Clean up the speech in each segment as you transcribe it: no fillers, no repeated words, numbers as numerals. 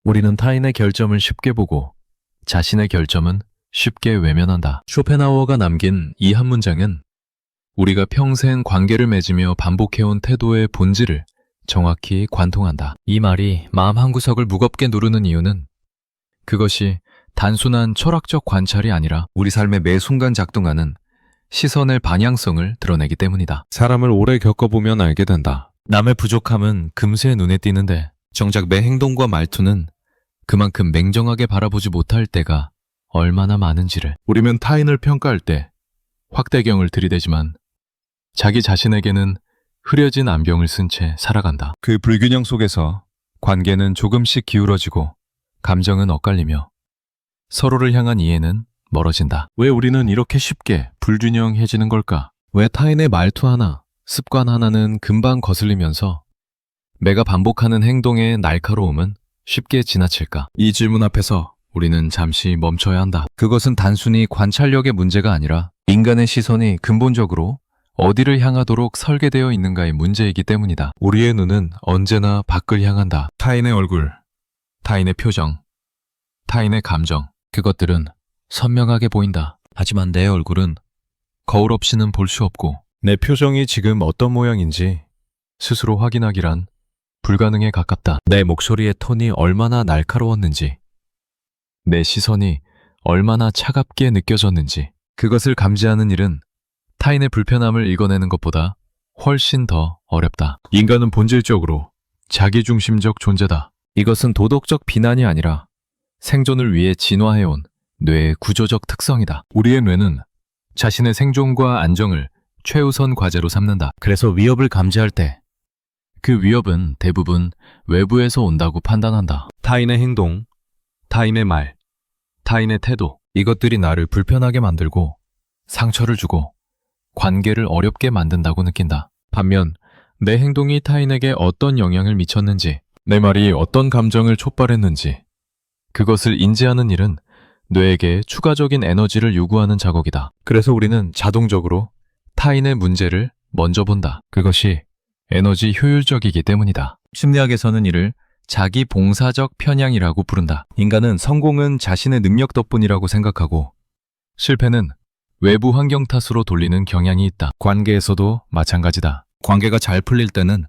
우리는 타인의 결점을 쉽게 보고 자신의 결점은 쉽게 외면한다. 쇼펜하우어가 남긴 이 한 문장은 우리가 평생 관계를 맺으며 반복해온 태도의 본질을 정확히 관통한다. 이 말이 마음 한구석을 무겁게 누르는 이유는 그것이 단순한 철학적 관찰이 아니라 우리 삶의 매 순간 작동하는 시선의 방향성을 드러내기 때문이다. 사람을 오래 겪어보면 알게 된다. 남의 부족함은 금세 눈에 띄는데 정작 매 행동과 말투는 그만큼 냉정하게 바라보지 못할 때가 얼마나 많은지를. 우리는 타인을 평가할 때 확대경을 들이대지만 자기 자신에게는 흐려진 안경을 쓴 채 살아간다. 그 불균형 속에서 관계는 조금씩 기울어지고 감정은 엇갈리며 서로를 향한 이해는 멀어진다. 왜 우리는 이렇게 쉽게 불균형해지는 걸까? 왜 타인의 말투 하나, 습관 하나는 금방 거슬리면서 내가 반복하는 행동의 날카로움은 쉽게 지나칠까? 이 질문 앞에서 우리는 잠시 멈춰야 한다. 그것은 단순히 관찰력의 문제가 아니라 인간의 시선이 근본적으로 어디를 향하도록 설계되어 있는가의 문제이기 때문이다. 우리의 눈은 언제나 밖을 향한다. 타인의 얼굴, 타인의 표정, 타인의 감정, 그것들은 선명하게 보인다. 하지만 내 얼굴은 거울 없이는 볼 수 없고 내 표정이 지금 어떤 모양인지 스스로 확인하기란 불가능에 가깝다. 내 목소리의 톤이 얼마나 날카로웠는지, 내 시선이 얼마나 차갑게 느껴졌는지, 그것을 감지하는 일은 타인의 불편함을 읽어내는 것보다 훨씬 더 어렵다. 인간은 본질적으로 자기중심적 존재다. 이것은 도덕적 비난이 아니라 생존을 위해 진화해온 뇌의 구조적 특성이다. 우리의 뇌는 자신의 생존과 안정을 최우선 과제로 삼는다. 그래서 위협을 감지할 때 그 위협은 대부분 외부에서 온다고 판단한다. 타인의 행동, 타인의 말, 타인의 태도, 이것들이 나를 불편하게 만들고 상처를 주고 관계를 어렵게 만든다고 느낀다. 반면 내 행동이 타인에게 어떤 영향을 미쳤는지, 내 말이 어떤 감정을 촉발했는지, 그것을 인지하는 일은 뇌에게 추가적인 에너지를 요구하는 작업이다. 그래서 우리는 자동적으로 타인의 문제를 먼저 본다. 그것이 에너지 효율적이기 때문이다. 심리학에서는 이를 자기 봉사적 편향이라고 부른다. 인간은 성공은 자신의 능력 덕분이라고 생각하고 실패는 외부 환경 탓으로 돌리는 경향이 있다. 관계에서도 마찬가지다. 관계가 잘 풀릴 때는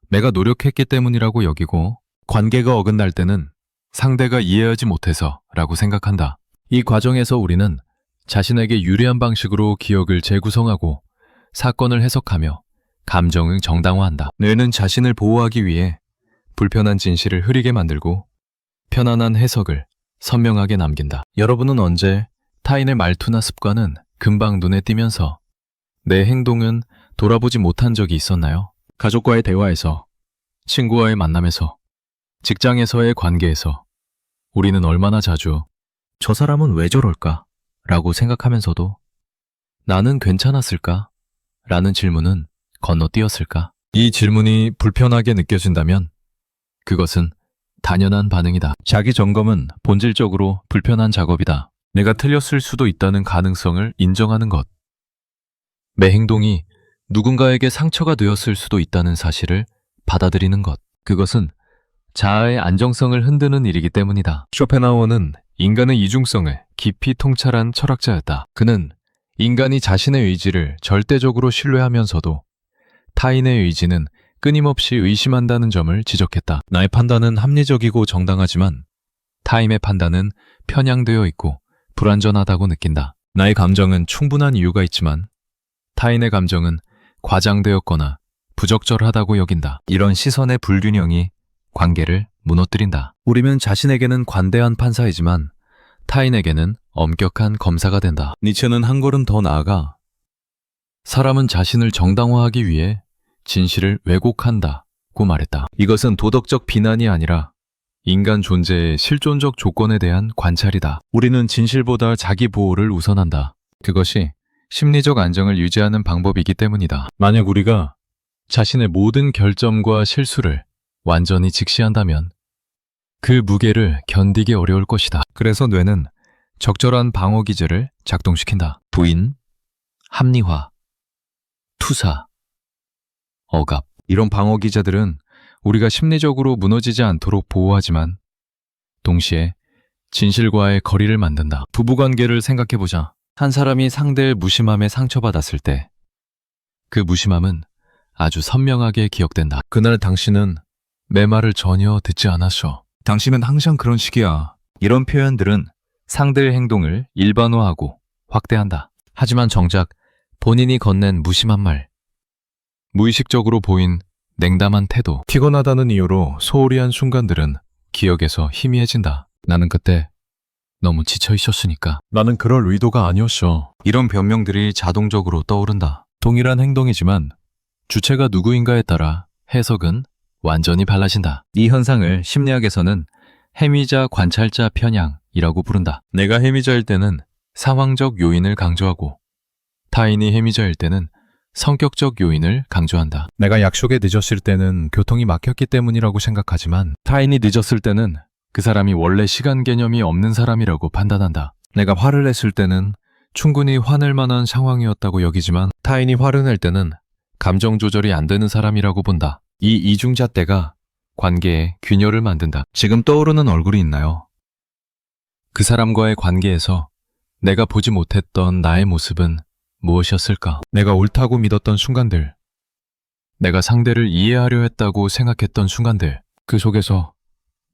내가 노력했기 때문이라고 여기고 관계가 어긋날 때는 상대가 이해하지 못해서 라고 생각한다. 이 과정에서 우리는 자신에게 유리한 방식으로 기억을 재구성하고 사건을 해석하며 감정을 정당화한다. 뇌는 자신을 보호하기 위해 불편한 진실을 흐리게 만들고 편안한 해석을 선명하게 남긴다. 여러분은 언제 타인의 말투나 습관은 금방 눈에 띄면서 내 행동은 돌아보지 못한 적이 있었나요? 가족과의 대화에서, 친구와의 만남에서, 직장에서의 관계에서 우리는 얼마나 자주 저 사람은 왜 저럴까? 라고 생각하면서도 나는 괜찮았을까? 라는 질문은 건너뛰었을까? 이 질문이 불편하게 느껴진다면 그것은 당연한 반응이다. 자기 점검은 본질적으로 불편한 작업이다. 내가 틀렸을 수도 있다는 가능성을 인정하는 것. 내 행동이 누군가에게 상처가 되었을 수도 있다는 사실을 받아들이는 것. 그것은 자아의 안정성을 흔드는 일이기 때문이다. 쇼펜하우어는 인간의 이중성을 깊이 통찰한 철학자였다. 그는 인간이 자신의 의지를 절대적으로 신뢰하면서도 타인의 의지는 끊임없이 의심한다는 점을 지적했다. 나의 판단은 합리적이고 정당하지만 타인의 판단은 편향되어 있고 불완전하다고 느낀다. 나의 감정은 충분한 이유가 있지만 타인의 감정은 과장되었거나 부적절하다고 여긴다. 이런 시선의 불균형이 관계를 무너뜨린다. 우리는 자신에게는 관대한 판사이지만 타인에게는 엄격한 검사가 된다. 니체는 한 걸음 더 나아가 사람은 자신을 정당화하기 위해 진실을 왜곡한다고 말했다. 이것은 도덕적 비난이 아니라 인간 존재의 실존적 조건에 대한 관찰이다. 우리는 진실보다 자기 보호를 우선한다. 그것이 심리적 안정을 유지하는 방법이기 때문이다. 만약 우리가 자신의 모든 결점과 실수를 완전히 직시한다면 그 무게를 견디기 어려울 것이다. 그래서 뇌는 적절한 방어 기제를 작동시킨다. 부인, 합리화, 투사, 억압. 이런 방어 기제들은 우리가 심리적으로 무너지지 않도록 보호하지만 동시에 진실과의 거리를 만든다. 부부관계를 생각해보자. 한 사람이 상대의 무심함에 상처받았을 때 그 무심함은 아주 선명하게 기억된다. 그날 당신은 내 말을 전혀 듣지 않았어. 당신은 항상 그런 식이야. 이런 표현들은 상대의 행동을 일반화하고 확대한다. 하지만 정작 본인이 건넨 무심한 말, 무의식적으로 보인 냉담한 태도, 피곤하다는 이유로 소홀히 한 순간들은 기억에서 희미해진다. 나는 그때 너무 지쳐 있었으니까. 나는 그럴 의도가 아니었어. 이런 변명들이 자동적으로 떠오른다. 동일한 행동이지만 주체가 누구인가에 따라 해석은 완전히 달라진다. 이 현상을 심리학에서는 해미자 관찰자 편향이라고 부른다. 내가 해미자일 때는 상황적 요인을 강조하고 타인이 해미자일 때는 성격적 요인을 강조한다. 내가 약속에 늦었을 때는 교통이 막혔기 때문이라고 생각하지만 타인이 늦었을 때는 그 사람이 원래 시간 개념이 없는 사람이라고 판단한다. 내가 화를 냈을 때는 충분히 화낼 만한 상황이었다고 여기지만 타인이 화를 낼 때는 감정 조절이 안 되는 사람이라고 본다. 이 이중잣대가 관계에 균열을 만든다. 지금 떠오르는 얼굴이 있나요? 그 사람과의 관계에서 내가 보지 못했던 나의 모습은 무엇이었을까? 내가 옳다고 믿었던 순간들, 내가 상대를 이해하려 했다고 생각했던 순간들, 그 속에서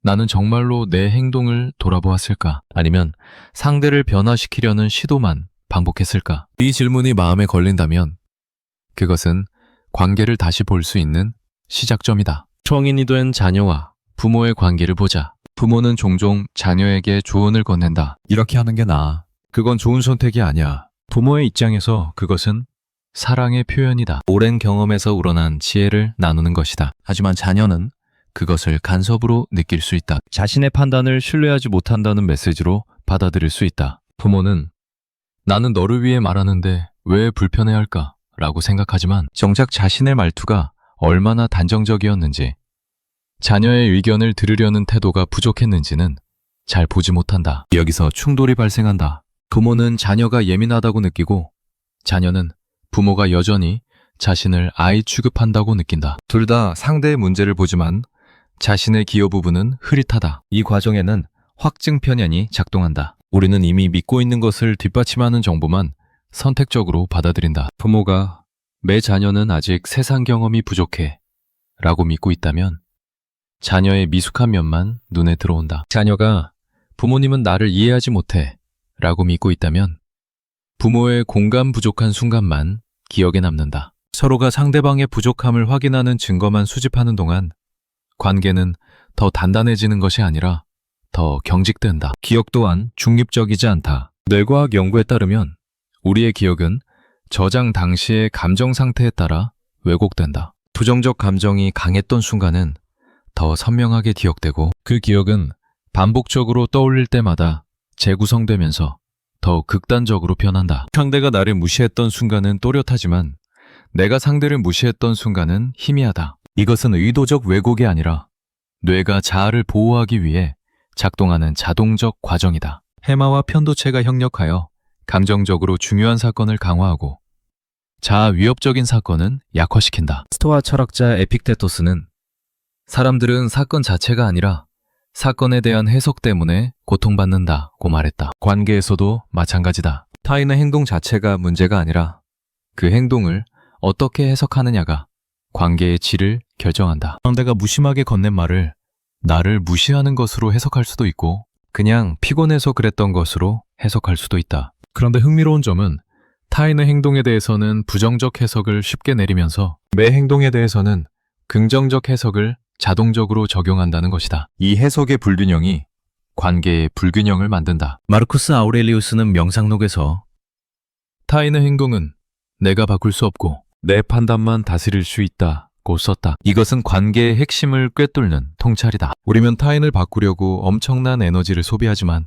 나는 정말로 내 행동을 돌아보았을까? 아니면 상대를 변화시키려는 시도만 반복했을까? 이 질문이 마음에 걸린다면 그것은 관계를 다시 볼 수 있는 시작점이다. 성인이 된 자녀와 부모의 관계를 보자. 부모는 종종 자녀에게 조언을 건넨다. 이렇게 하는 게 나아. 그건 좋은 선택이 아니야. 부모의 입장에서 그것은 사랑의 표현이다. 오랜 경험에서 우러난 지혜를 나누는 것이다. 하지만 자녀는 그것을 간섭으로 느낄 수 있다. 자신의 판단을 신뢰하지 못한다는 메시지로 받아들일 수 있다. 부모는 나는 너를 위해 말하는데 왜 불편해할까? 라고 생각하지만 정작 자신의 말투가 얼마나 단정적이었는지, 자녀의 의견을 들으려는 태도가 부족했는지는 잘 보지 못한다. 여기서 충돌이 발생한다. 부모는 자녀가 예민하다고 느끼고 자녀는 부모가 여전히 자신을 아이 취급한다고 느낀다. 둘 다 상대의 문제를 보지만 자신의 기여 부분은 흐릿하다. 이 과정에는 확증 편향이 작동한다. 우리는 이미 믿고 있는 것을 뒷받침하는 정보만 선택적으로 받아들인다. 부모가 내 자녀는 아직 세상 경험이 부족해 라고 믿고 있다면 자녀의 미숙한 면만 눈에 들어온다. 자녀가 부모님은 나를 이해하지 못해 라고 믿고 있다면 부모의 공감 부족한 순간만 기억에 남는다. 서로가 상대방의 부족함을 확인하는 증거만 수집하는 동안 관계는 더 단단해지는 것이 아니라 더 경직된다. 기억 또한 중립적이지 않다. 뇌과학 연구에 따르면 우리의 기억은 저장 당시의 감정 상태에 따라 왜곡된다. 부정적 감정이 강했던 순간은 더 선명하게 기억되고 그 기억은 반복적으로 떠올릴 때마다 재구성되면서 더 극단적으로 변한다. 상대가 나를 무시했던 순간은 또렷하지만 내가 상대를 무시했던 순간은 희미하다. 이것은 의도적 왜곡이 아니라 뇌가 자아를 보호하기 위해 작동하는 자동적 과정이다. 해마와 편도체가 협력하여 감정적으로 중요한 사건을 강화하고 자아 위협적인 사건은 약화시킨다. 스토아 철학자 에픽테토스는 사람들은 사건 자체가 아니라 사건에 대한 해석 때문에 고통받는다고 말했다. 관계에서도 마찬가지다. 타인의 행동 자체가 문제가 아니라 그 행동을 어떻게 해석하느냐가 관계의 질을 결정한다. 상대가 무심하게 건넨 말을 나를 무시하는 것으로 해석할 수도 있고 그냥 피곤해서 그랬던 것으로 해석할 수도 있다. 그런데 흥미로운 점은 타인의 행동에 대해서는 부정적 해석을 쉽게 내리면서 내 행동에 대해서는 긍정적 해석을 자동적으로 적용한다는 것이다. 이 해석의 불균형이 관계의 불균형을 만든다. 마르쿠스 아우렐리우스는 명상록에서 타인의 행동은 내가 바꿀 수 없고 내 판단만 다스릴 수 있다고 썼다. 이것은 관계의 핵심을 꿰뚫는 통찰이다. 우리는 타인을 바꾸려고 엄청난 에너지를 소비하지만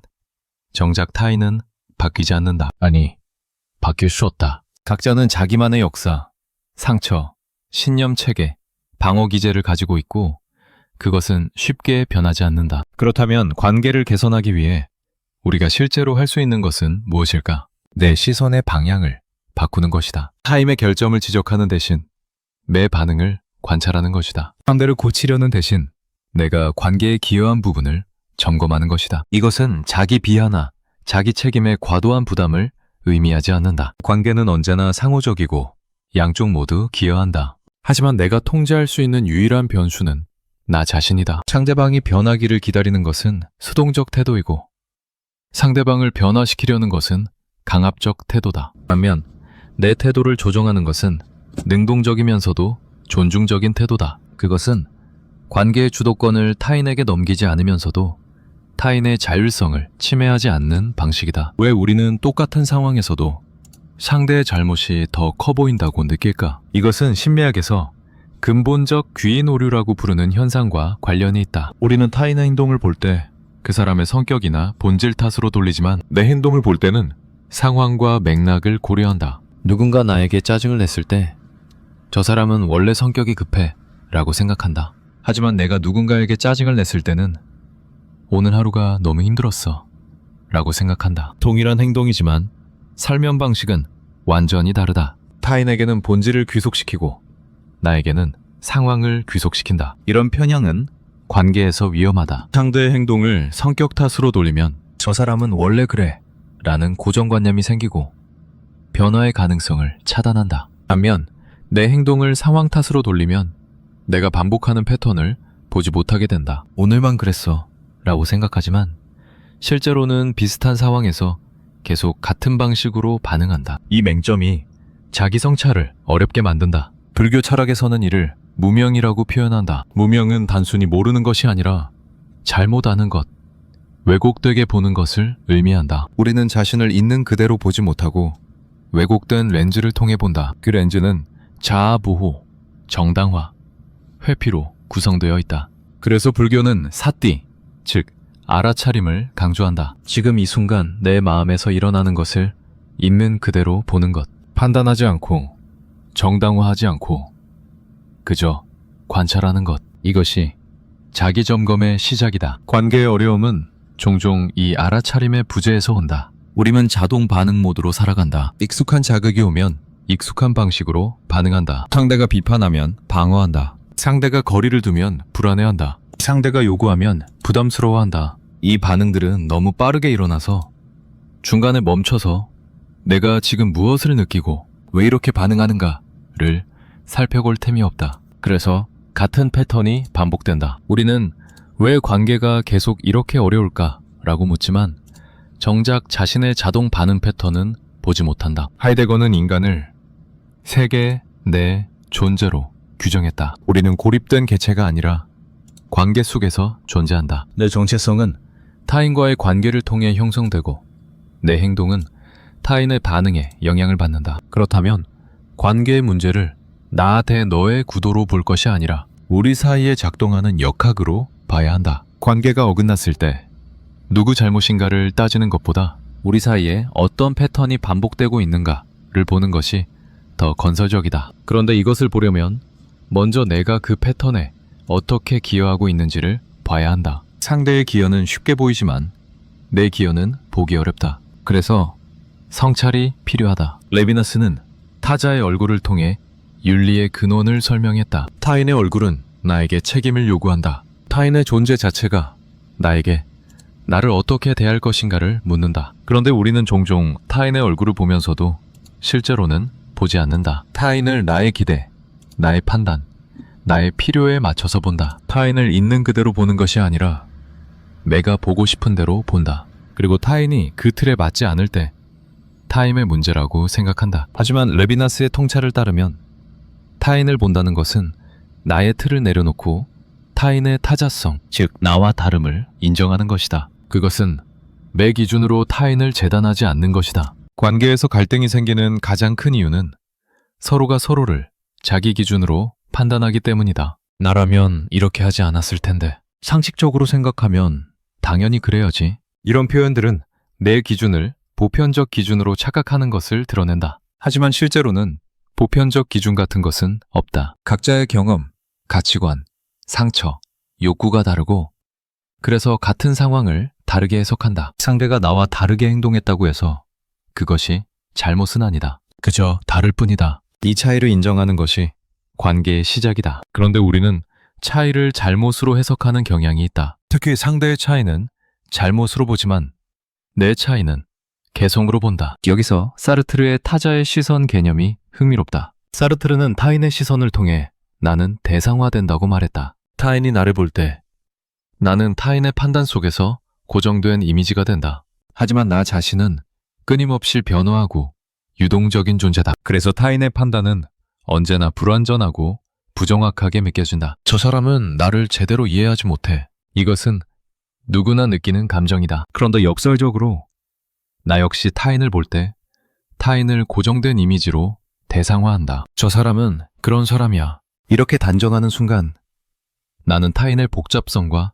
정작 타인은 바뀌지 않는다. 아니, 바뀔 수 없다. 각자는 자기만의 역사, 상처, 신념 체계, 방어 기제를 가지고 있고 그것은 쉽게 변하지 않는다. 그렇다면 관계를 개선하기 위해 우리가 실제로 할 수 있는 것은 무엇일까? 내 시선의 방향을 바꾸는 것이다. 타인의 결점을 지적하는 대신 내 반응을 관찰하는 것이다. 상대를 고치려는 대신 내가 관계에 기여한 부분을 점검하는 것이다. 이것은 자기 비하나 자기 책임의 과도한 부담을 의미하지 않는다. 관계는 언제나 상호적이고 양쪽 모두 기여한다. 하지만 내가 통제할 수 있는 유일한 변수는 나 자신이다. 상대방이 변하기를 기다리는 것은 수동적 태도이고 상대방을 변화시키려는 것은 강압적 태도다. 반면 내 태도를 조정하는 것은 능동적이면서도 존중적인 태도다. 그것은 관계의 주도권을 타인에게 넘기지 않으면서도 타인의 자율성을 침해하지 않는 방식이다. 왜 우리는 똑같은 상황에서도 상대의 잘못이 더 커 보인다고 느낄까? 이것은 심리학에서 근본적 귀인 오류라고 부르는 현상과 관련이 있다. 우리는 타인의 행동을 볼 때 그 사람의 성격이나 본질 탓으로 돌리지만 내 행동을 볼 때는 상황과 맥락을 고려한다. 누군가 나에게 짜증을 냈을 때 저 사람은 원래 성격이 급해 라고 생각한다. 하지만 내가 누군가에게 짜증을 냈을 때는 오늘 하루가 너무 힘들었어 라고 생각한다. 동일한 행동이지만 설명 방식은 완전히 다르다. 타인에게는 본질을 귀속시키고 나에게는 상황을 귀속시킨다. 이런 편향은 관계에서 위험하다. 상대의 행동을 성격 탓으로 돌리면 저 사람은 원래 그래 라는 고정관념이 생기고 변화의 가능성을 차단한다. 반면 내 행동을 상황 탓으로 돌리면 내가 반복하는 패턴을 보지 못하게 된다. 오늘만 그랬어 라고 생각하지만 실제로는 비슷한 상황에서 계속 같은 방식으로 반응한다. 이 맹점이 자기 성찰을 어렵게 만든다. 불교 철학에서는 이를 무명이라고 표현한다. 무명은 단순히 모르는 것이 아니라 잘못 아는 것, 왜곡되게 보는 것을 의미한다. 우리는 자신을 있는 그대로 보지 못하고 왜곡된 렌즈를 통해 본다. 그 렌즈는 자아보호, 정당화, 회피로 구성되어 있다. 그래서 불교는 사띠, 즉 알아차림을 강조한다. 지금 이 순간 내 마음에서 일어나는 것을 있는 그대로 보는 것. 판단하지 않고 정당화하지 않고 그저 관찰하는 것. 이것이 자기 점검의 시작이다. 관계의 어려움은 종종 이 알아차림의 부재에서 온다. 우리는 자동 반응 모드로 살아간다. 익숙한 자극이 오면 익숙한 방식으로 반응한다. 상대가 비판하면 방어한다. 상대가 거리를 두면 불안해한다. 상대가 요구하면 부담스러워한다. 이 반응들은 너무 빠르게 일어나서 중간에 멈춰서 내가 지금 무엇을 느끼고 왜 이렇게 반응하는가를 살펴볼 틈이 없다. 그래서 같은 패턴이 반복된다. 우리는 왜 관계가 계속 이렇게 어려울까? 라고 묻지만 정작 자신의 자동 반응 패턴은 보지 못한다. 하이데거는 인간을 세계 내 존재로 규정했다. 우리는 고립된 개체가 아니라 관계 속에서 존재한다. 내 정체성은 타인과의 관계를 통해 형성되고 내 행동은 타인의 반응에 영향을 받는다. 그렇다면 관계의 문제를 나 대 너의 구도로 볼 것이 아니라 우리 사이에 작동하는 역학으로 봐야 한다. 관계가 어긋났을 때 누구 잘못인가를 따지는 것보다 우리 사이에 어떤 패턴이 반복되고 있는가를 보는 것이 더 건설적이다. 그런데 이것을 보려면 먼저 내가 그 패턴에 어떻게 기여하고 있는지를 봐야 한다. 상대의 기여는 쉽게 보이지만 내 기여는 보기 어렵다. 그래서 성찰이 필요하다. 레비나스는 타자의 얼굴을 통해 윤리의 근원을 설명했다. 타인의 얼굴은 나에게 책임을 요구한다. 타인의 존재 자체가 나에게 나를 어떻게 대할 것인가를 묻는다. 그런데 우리는 종종 타인의 얼굴을 보면서도 실제로는 보지 않는다. 타인을 나의 기대, 나의 판단, 나의 필요에 맞춰서 본다. 타인을 있는 그대로 보는 것이 아니라 내가 보고 싶은 대로 본다. 그리고 타인이 그 틀에 맞지 않을 때 타인의 문제라고 생각한다. 하지만 레비나스의 통찰을 따르면 타인을 본다는 것은 나의 틀을 내려놓고 타인의 타자성, 즉 나와 다름을 인정하는 것이다. 그것은 내 기준으로 타인을 재단하지 않는 것이다. 관계에서 갈등이 생기는 가장 큰 이유는 서로가 서로를 자기 기준으로 판단하기 때문이다. 나라면 이렇게 하지 않았을 텐데. 상식적으로 생각하면 당연히 그래야지. 이런 표현들은 내 기준을 보편적 기준으로 착각하는 것을 드러낸다. 하지만 실제로는 보편적 기준 같은 것은 없다. 각자의 경험, 가치관, 상처, 욕구가 다르고 그래서 같은 상황을 다르게 해석한다. 상대가 나와 다르게 행동했다고 해서 그것이 잘못은 아니다. 그저 다를 뿐이다. 이 차이를 인정하는 것이 관계의 시작이다. 그런데 우리는 차이를 잘못으로 해석하는 경향이 있다. 특히 상대의 차이는 잘못으로 보지만 내 차이는 개성으로 본다. 여기서 사르트르의 타자의 시선 개념이 흥미롭다. 사르트르는 타인의 시선을 통해 나는 대상화된다고 말했다. 타인이 나를 볼 때 나는 타인의 판단 속에서 고정된 이미지가 된다. 하지만 나 자신은 끊임없이 변화하고 유동적인 존재다. 그래서 타인의 판단은 언제나 불완전하고 부정확하게 믿겨진다. 저 사람은 나를 제대로 이해하지 못해. 이것은 누구나 느끼는 감정이다. 그런데 역설적으로 나 역시 타인을 볼 때 타인을 고정된 이미지로 대상화한다. 저 사람은 그런 사람이야. 이렇게 단정하는 순간 나는 타인의 복잡성과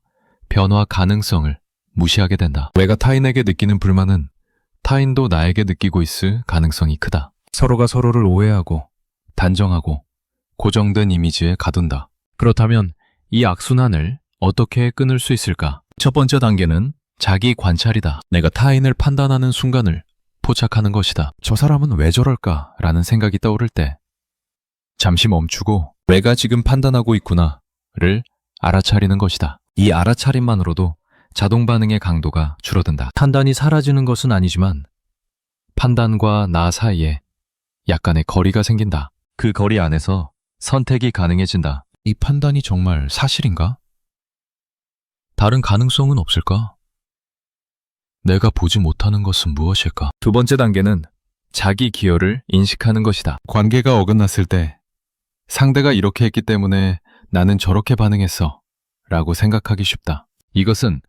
변화 가능성을 무시하게 된다. 내가 타인에게 느끼는 불만은 타인도 나에게 느끼고 있을 가능성이 크다. 서로가 서로를 오해하고 단정하고 고정된 이미지에 가둔다. 그렇다면 이 악순환을 어떻게 끊을 수 있을까? 첫 번째 단계는 자기 관찰이다. 내가 타인을 판단하는 순간을 포착하는 것이다. 저 사람은 왜 저럴까? 라는 생각이 떠오를 때 잠시 멈추고 내가 지금 판단하고 있구나를 알아차리는 것이다. 이 알아차림만으로도 자동 반응의 강도가 줄어든다. 판단이 사라지는 것은 아니지만 판단과 나 사이에 약간의 거리가 생긴다. 그 거리 안에서 선택이 가능해진다. 이 판단이 정말 사실인가? 다른 가능성은 없을까? 내가 보지 못하는 것은 무엇일까? 두 번째 단계는 자기 기여를 인식하는 것이다. 관계가 어긋났을 때 상대가 이렇게 했기 때문에 나는 저렇게 반응했어 라고 생각하기 쉽다. 이것은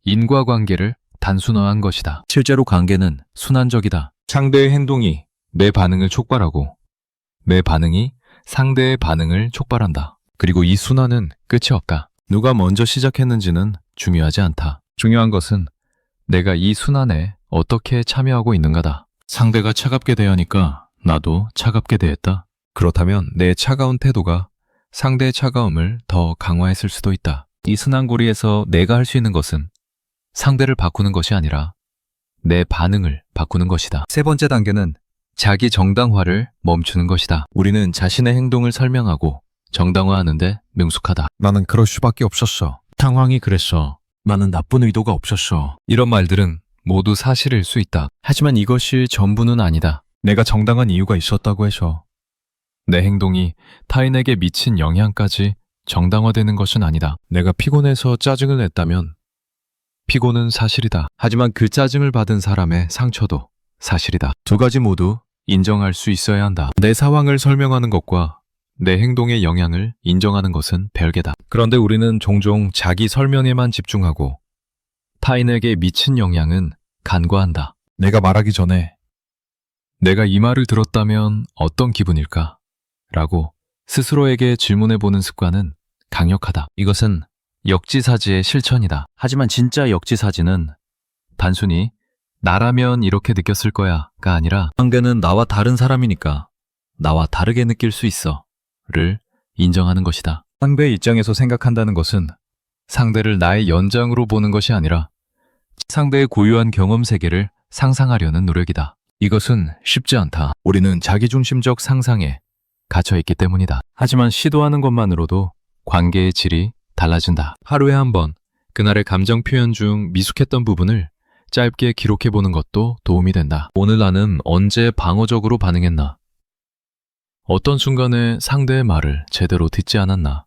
인과관계를 단순화한 것이다. 실제로 관계는 순환적이다. 상대의 행동이 내 반응을 촉발하고 내 반응이 상대의 반응을 촉발한다. 그리고 이 순환은 끝이 없다. 누가 먼저 시작했는지는 중요하지 않다. 중요한 것은 내가 이 순환에 어떻게 참여하고 있는가다. 상대가 차갑게 대하니까 나도 차갑게 대했다. 그렇다면 내 차가운 태도가 상대의 차가움을 더 강화했을 수도 있다. 이 순환고리에서 내가 할 수 있는 것은 상대를 바꾸는 것이 아니라 내 반응을 바꾸는 것이다. 세 번째 단계는 자기 정당화를 멈추는 것이다. 우리는 자신의 행동을 설명하고 정당화하는데 능숙하다. 나는 그럴 수밖에 없었어. 상황이 그랬어. 나는 나쁜 의도가 없었어. 이런 말들은 모두 사실일 수 있다. 하지만 이것이 전부는 아니다. 내가 정당한 이유가 있었다고 해서 내 행동이 타인에게 미친 영향까지 정당화되는 것은 아니다. 내가 피곤해서 짜증을 냈다면 피곤은 사실이다. 하지만 그 짜증을 받은 사람의 상처도 사실이다. 두 가지 모두 인정할 수 있어야 한다. 내 상황을 설명하는 것과 내 행동의 영향을 인정하는 것은 별개다. 그런데 우리는 종종 자기 설명에만 집중하고 타인에게 미친 영향은 간과한다. 내가 말하기 전에 내가 이 말을 들었다면 어떤 기분일까? 라고 스스로에게 질문해보는 습관은 강력하다. 이것은 역지사지의 실천이다. 하지만 진짜 역지사지는 단순히 나라면 이렇게 느꼈을 거야가 아니라 상대는 나와 다른 사람이니까 나와 다르게 느낄 수 있어 를 인정하는 것이다. 상대의 입장에서 생각한다는 것은 상대를 나의 연장으로 보는 것이 아니라 상대의 고유한 경험 세계를 상상하려는 노력이다. 이것은 쉽지 않다. 우리는 자기중심적 상상에 갇혀있기 때문이다. 하지만 시도하는 것만으로도 관계의 질이 달라진다. 하루에 한 번 그날의 감정 표현 중 미숙했던 부분을 짧게 기록해보는 것도 도움이 된다. 오늘 나는 언제 방어적으로 반응했나? 어떤 순간에 상대의 말을 제대로 듣지 않았나?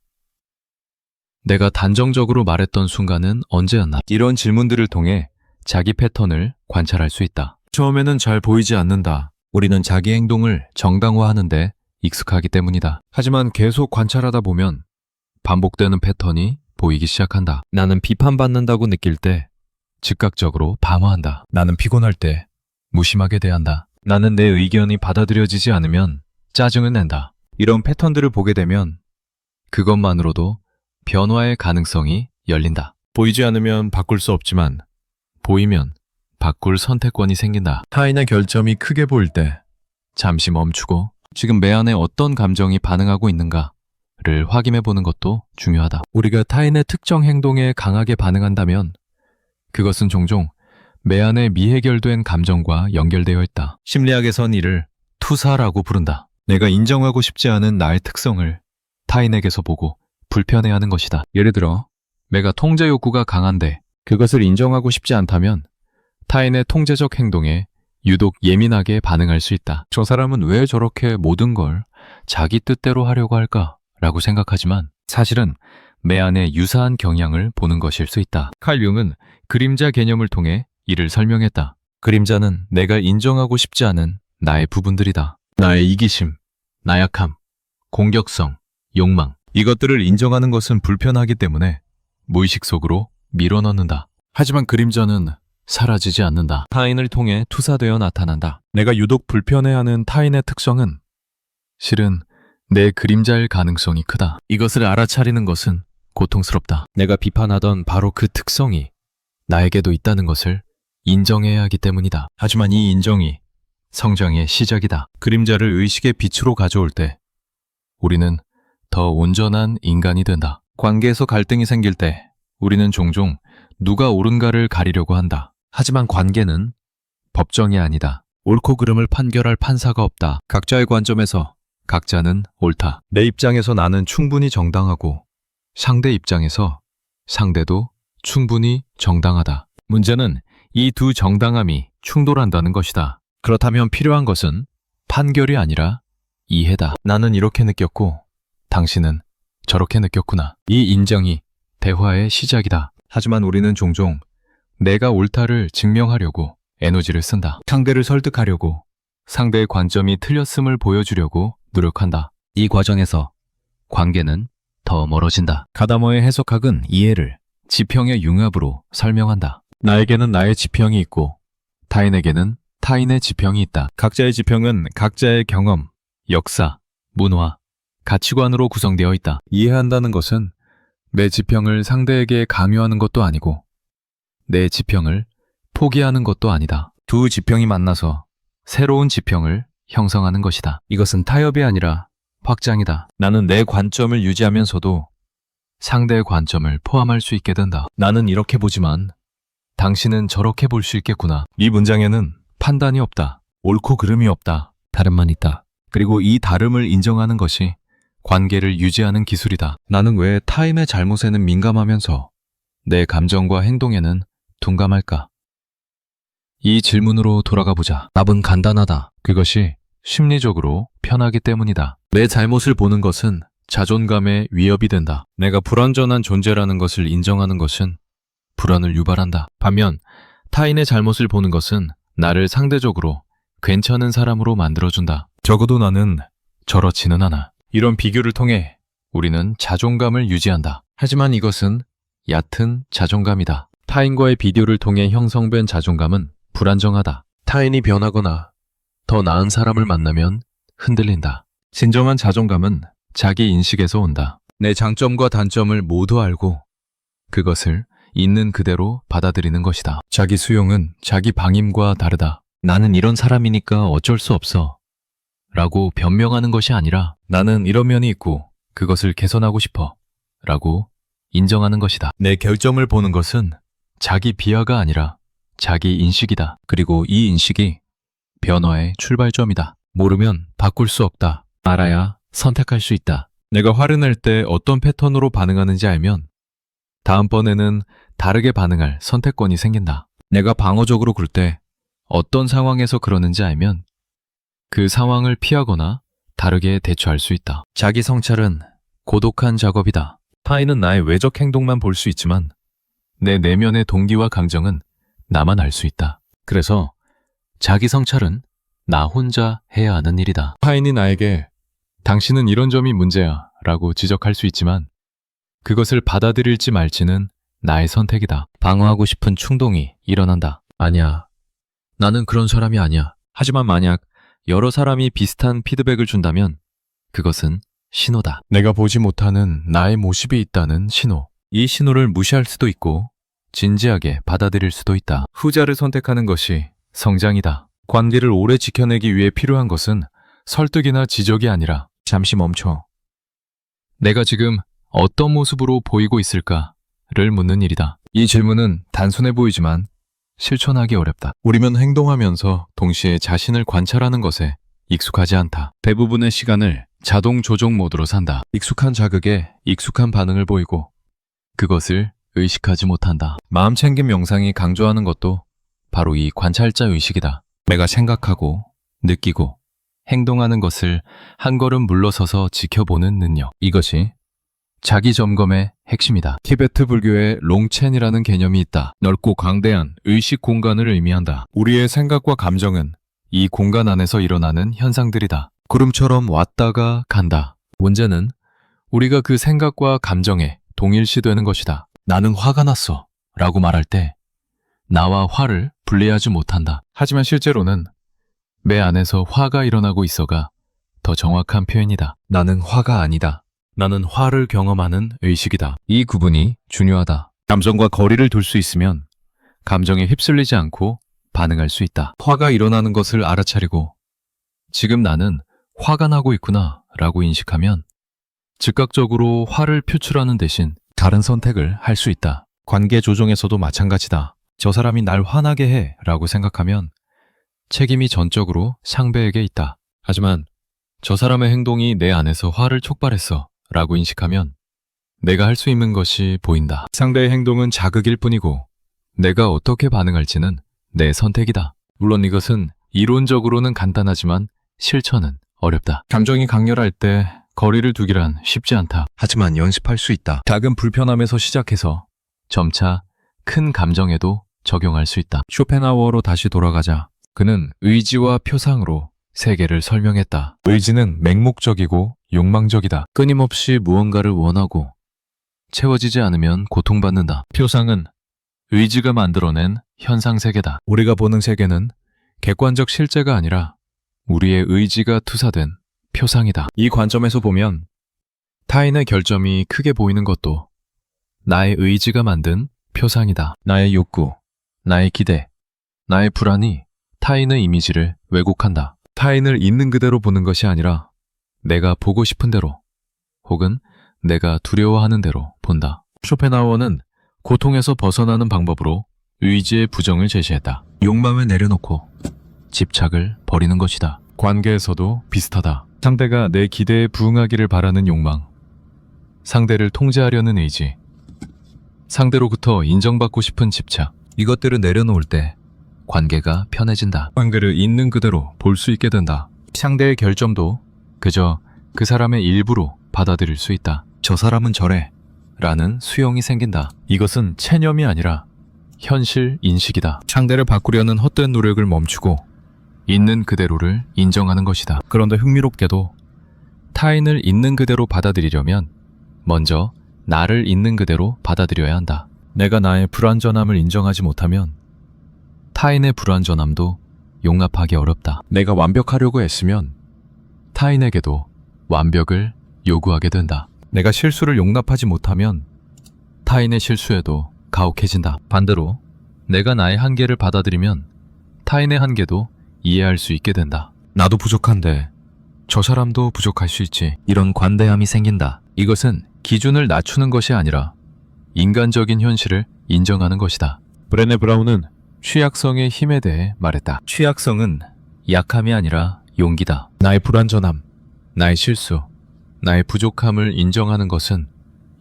내가 단정적으로 말했던 순간은 언제였나? 이런 질문들을 통해 자기 패턴을 관찰할 수 있다. 처음에는 잘 보이지 않는다. 우리는 자기 행동을 정당화하는데 익숙하기 때문이다. 하지만 계속 관찰하다 보면 반복되는 패턴이 보이기 시작한다. 나는 비판받는다고 느낄 때 즉각적으로 방어한다. 나는 피곤할 때 무심하게 대한다. 나는 내 의견이 받아들여지지 않으면 짜증을 낸다. 이런 패턴들을 보게 되면 그것만으로도 변화의 가능성이 열린다. 보이지 않으면 바꿀 수 없지만 보이면 바꿀 선택권이 생긴다. 타인의 결점이 크게 보일 때 잠시 멈추고 지금 내 안에 어떤 감정이 반응하고 있는가를 확인해 보는 것도 중요하다. 우리가 타인의 특정 행동에 강하게 반응한다면 그것은 종종 내 안에 미해결된 감정과 연결되어 있다. 심리학에선 이를 투사라고 부른다. 내가 인정하고 싶지 않은 나의 특성을 타인에게서 보고 불편해하는 것이다. 예를 들어, 내가 통제 욕구가 강한데 그것을 인정하고 싶지 않다면 타인의 통제적 행동에 유독 예민하게 반응할 수 있다. 저 사람은 왜 저렇게 모든 걸 자기 뜻대로 하려고 할까? 라고 생각하지만 사실은 내 안에 유사한 경향을 보는 것일 수 있다. 칼 융은 그림자 개념을 통해 이를 설명했다. 그림자는 내가 인정하고 싶지 않은 나의 부분들이다. 나의 이기심, 나약함, 공격성, 욕망. 이것들을 인정하는 것은 불편하기 때문에 무의식 속으로 밀어넣는다. 하지만 그림자는 사라지지 않는다. 타인을 통해 투사되어 나타난다. 내가 유독 불편해하는 타인의 특성은 실은 내 그림자일 가능성이 크다. 이것을 알아차리는 것은 고통스럽다. 내가 비판하던 바로 그 특성이 나에게도 있다는 것을 인정해야 하기 때문이다. 하지만 이 인정이 성장의 시작이다. 그림자를 의식의 빛으로 가져올 때 우리는 더 온전한 인간이 된다. 관계에서 갈등이 생길 때 우리는 종종 누가 옳은가를 가리려고 한다. 하지만 관계는 법정이 아니다. 옳고 그름을 판결할 판사가 없다. 각자의 관점에서 각자는 옳다. 내 입장에서 나는 충분히 정당하고 상대 입장에서 상대도 충분히 정당하다. 문제는 이 두 정당함이 충돌한다는 것이다. 그렇다면 필요한 것은 판결이 아니라 이해다. 나는 이렇게 느꼈고 당신은 저렇게 느꼈구나. 이 인정이 대화의 시작이다. 하지만 우리는 종종 내가 옳다를 증명하려고 에너지를 쓴다. 상대를 설득하려고 상대의 관점이 틀렸음을 보여주려고 노력한다. 이 과정에서 관계는 더 멀어진다. 가다머의 해석학은 이해를 지평의 융합으로 설명한다. 나에게는 나의 지평이 있고 타인에게는 타인의 지평이 있다. 각자의 지평은 각자의 경험, 역사, 문화, 가치관으로 구성되어 있다. 이해한다는 것은 내 지평을 상대에게 강요하는 것도 아니고 내 지평을 포기하는 것도 아니다. 두 지평이 만나서 새로운 지평을 형성하는 것이다. 이것은 타협이 아니라 확장이다. 나는 내 관점을 유지하면서도 상대의 관점을 포함할 수 있게 된다. 나는 이렇게 보지만 당신은 저렇게 볼 수 있겠구나. 이 문장에는 판단이 없다. 옳고 그름이 없다. 다름만 있다. 그리고 이 다름을 인정하는 것이 관계를 유지하는 기술이다. 나는 왜 타인의 잘못에는 민감하면서 내 감정과 행동에는 둔감할까? 이 질문으로 돌아가 보자. 답은 간단하다. 그것이 심리적으로 편하기 때문이다. 내 잘못을 보는 것은 자존감의 위협이 된다. 내가 불완전한 존재라는 것을 인정하는 것은 불안을 유발한다. 반면 타인의 잘못을 보는 것은 나를 상대적으로 괜찮은 사람으로 만들어준다. 적어도 나는 저렇지는 않아. 이런 비교를 통해 우리는 자존감을 유지한다. 하지만 이것은 얕은 자존감이다. 타인과의 비교를 통해 형성된 자존감은 불안정하다. 타인이 변하거나 더 나은 사람을 만나면 흔들린다. 진정한 자존감은 자기 인식에서 온다. 내 장점과 단점을 모두 알고 그것을 있는 그대로 받아들이는 것이다. 자기 수용은 자기 방임과 다르다. 나는 이런 사람이니까 어쩔 수 없어 라고 변명하는 것이 아니라 나는 이런 면이 있고 그것을 개선하고 싶어 라고 인정하는 것이다. 내 결점을 보는 것은 자기 비하가 아니라 자기 인식이다. 그리고 이 인식이 변화의 출발점이다. 모르면 바꿀 수 없다. 알아야 선택할 수 있다. 내가 화를 낼 때 어떤 패턴으로 반응하는지 알면 다음번에는 다르게 반응할 선택권이 생긴다. 내가 방어적으로 굴 때 어떤 상황에서 그러는지 알면 그 상황을 피하거나 다르게 대처할 수 있다. 자기 성찰은 고독한 작업이다. 타인은 나의 외적 행동만 볼 수 있지만 내 내면의 동기와 감정은 나만 알 수 있다. 그래서 자기 성찰은 나 혼자 해야 하는 일이다. 타인이 나에게 당신은 이런 점이 문제야 라고 지적할 수 있지만 그것을 받아들일지 말지는 나의 선택이다. 방어하고 싶은 충동이 일어난다. 아니야. 나는 그런 사람이 아니야. 하지만 만약 여러 사람이 비슷한 피드백을 준다면 그것은 신호다. 내가 보지 못하는 나의 모습이 있다는 신호. 이 신호를 무시할 수도 있고 진지하게 받아들일 수도 있다. 후자를 선택하는 것이 성장이다. 관계를 오래 지켜내기 위해 필요한 것은 설득이나 지적이 아니라 잠시 멈춰. 내가 지금 어떤 모습으로 보이고 있을까를 묻는 일이다. 이 질문은 단순해 보이지만 실천하기 어렵다. 우리는 행동하면서 동시에 자신을 관찰하는 것에 익숙하지 않다. 대부분의 시간을 자동 조종 모드로 산다. 익숙한 자극에 익숙한 반응을 보이고 그것을 의식하지 못한다. 마음챙김 명상이 강조하는 것도 바로 이 관찰자 의식이다. 내가 생각하고 느끼고 행동하는 것을 한 걸음 물러서서 지켜보는 능력. 이것이 자기 점검의 핵심이다. 티베트 불교에 롱첸이라는 개념이 있다. 넓고 광대한 의식 공간을 의미한다. 우리의 생각과 감정은 이 공간 안에서 일어나는 현상들이다. 구름처럼 왔다가 간다. 문제는 우리가 그 생각과 감정에 동일시되는 것이다. 나는 화가 났어 라고 말할 때 나와 화를 분리하지 못한다. 하지만 실제로는 내 안에서 화가 일어나고 있어가 더 정확한 표현이다. 나는 화가 아니다. 나는 화를 경험하는 의식이다. 이 구분이 중요하다. 감정과 거리를 둘 수 있으면 감정에 휩쓸리지 않고 반응할 수 있다. 화가 일어나는 것을 알아차리고 지금 나는 화가 나고 있구나 라고 인식하면 즉각적으로 화를 표출하는 대신 다른 선택을 할 수 있다. 관계 조정에서도 마찬가지다. 저 사람이 날 화나게 해 라고 생각하면 책임이 전적으로 상대에게 있다. 하지만 저 사람의 행동이 내 안에서 화를 촉발했어 라고 인식하면 내가 할 수 있는 것이 보인다. 상대의 행동은 자극일 뿐이고 내가 어떻게 반응할지는 내 선택이다. 물론 이것은 이론적으로는 간단하지만 실천은 어렵다. 감정이 강렬할 때 거리를 두기란 쉽지 않다. 하지만 연습할 수 있다. 작은 불편함에서 시작해서 점차 큰 감정에도 적용할 수 있다. 쇼펜하우어로 다시 돌아가자. 그는 의지와 표상으로 세계를 설명했다. 의지는 맹목적이고 욕망적이다. 끊임없이 무언가를 원하고 채워지지 않으면 고통받는다. 표상은 의지가 만들어낸 현상세계다. 우리가 보는 세계는 객관적 실제가 아니라 우리의 의지가 투사된 표상이다. 이 관점에서 보면 타인의 결점이 크게 보이는 것도 나의 의지가 만든 표상이다. 나의 욕구, 나의 기대, 나의 불안이 타인의 이미지를 왜곡한다. 타인을 있는 그대로 보는 것이 아니라 내가 보고 싶은 대로 혹은 내가 두려워하는 대로 본다. 쇼펜하우어는 고통에서 벗어나는 방법으로 의지의 부정을 제시했다. 욕망을 내려놓고 집착을 버리는 것이다. 관계에서도 비슷하다. 상대가 내 기대에 부응하기를 바라는 욕망, 상대를 통제하려는 의지, 상대로부터 인정받고 싶은 집착, 이것들을 내려놓을 때 관계가 편해진다. 관계를 있는 그대로 볼 수 있게 된다. 상대의 결점도 그저 그 사람의 일부로 받아들일 수 있다. 저 사람은 저래 라는 수용이 생긴다. 이것은 체념이 아니라 현실 인식이다. 상대를 바꾸려는 헛된 노력을 멈추고 있는 그대로를 인정하는 것이다. 그런데 흥미롭게도 타인을 있는 그대로 받아들이려면 먼저 나를 있는 그대로 받아들여야 한다. 내가 나의 불완전함을 인정하지 못하면 타인의 불완전함도 용납하기 어렵다. 내가 완벽하려고 애쓰면 타인에게도 완벽을 요구하게 된다. 내가 실수를 용납하지 못하면 타인의 실수에도 가혹해진다. 반대로 내가 나의 한계를 받아들이면 타인의 한계도 이해할 수 있게 된다. 나도 부족한데 저 사람도 부족할 수 있지. 이런 관대함이 생긴다. 이것은 기준을 낮추는 것이 아니라 인간적인 현실을 인정하는 것이다. 브레네 브라운은 취약성의 힘에 대해 말했다. 취약성은 약함이 아니라 용기다. 나의 불완전함, 나의 실수, 나의 부족함을 인정하는 것은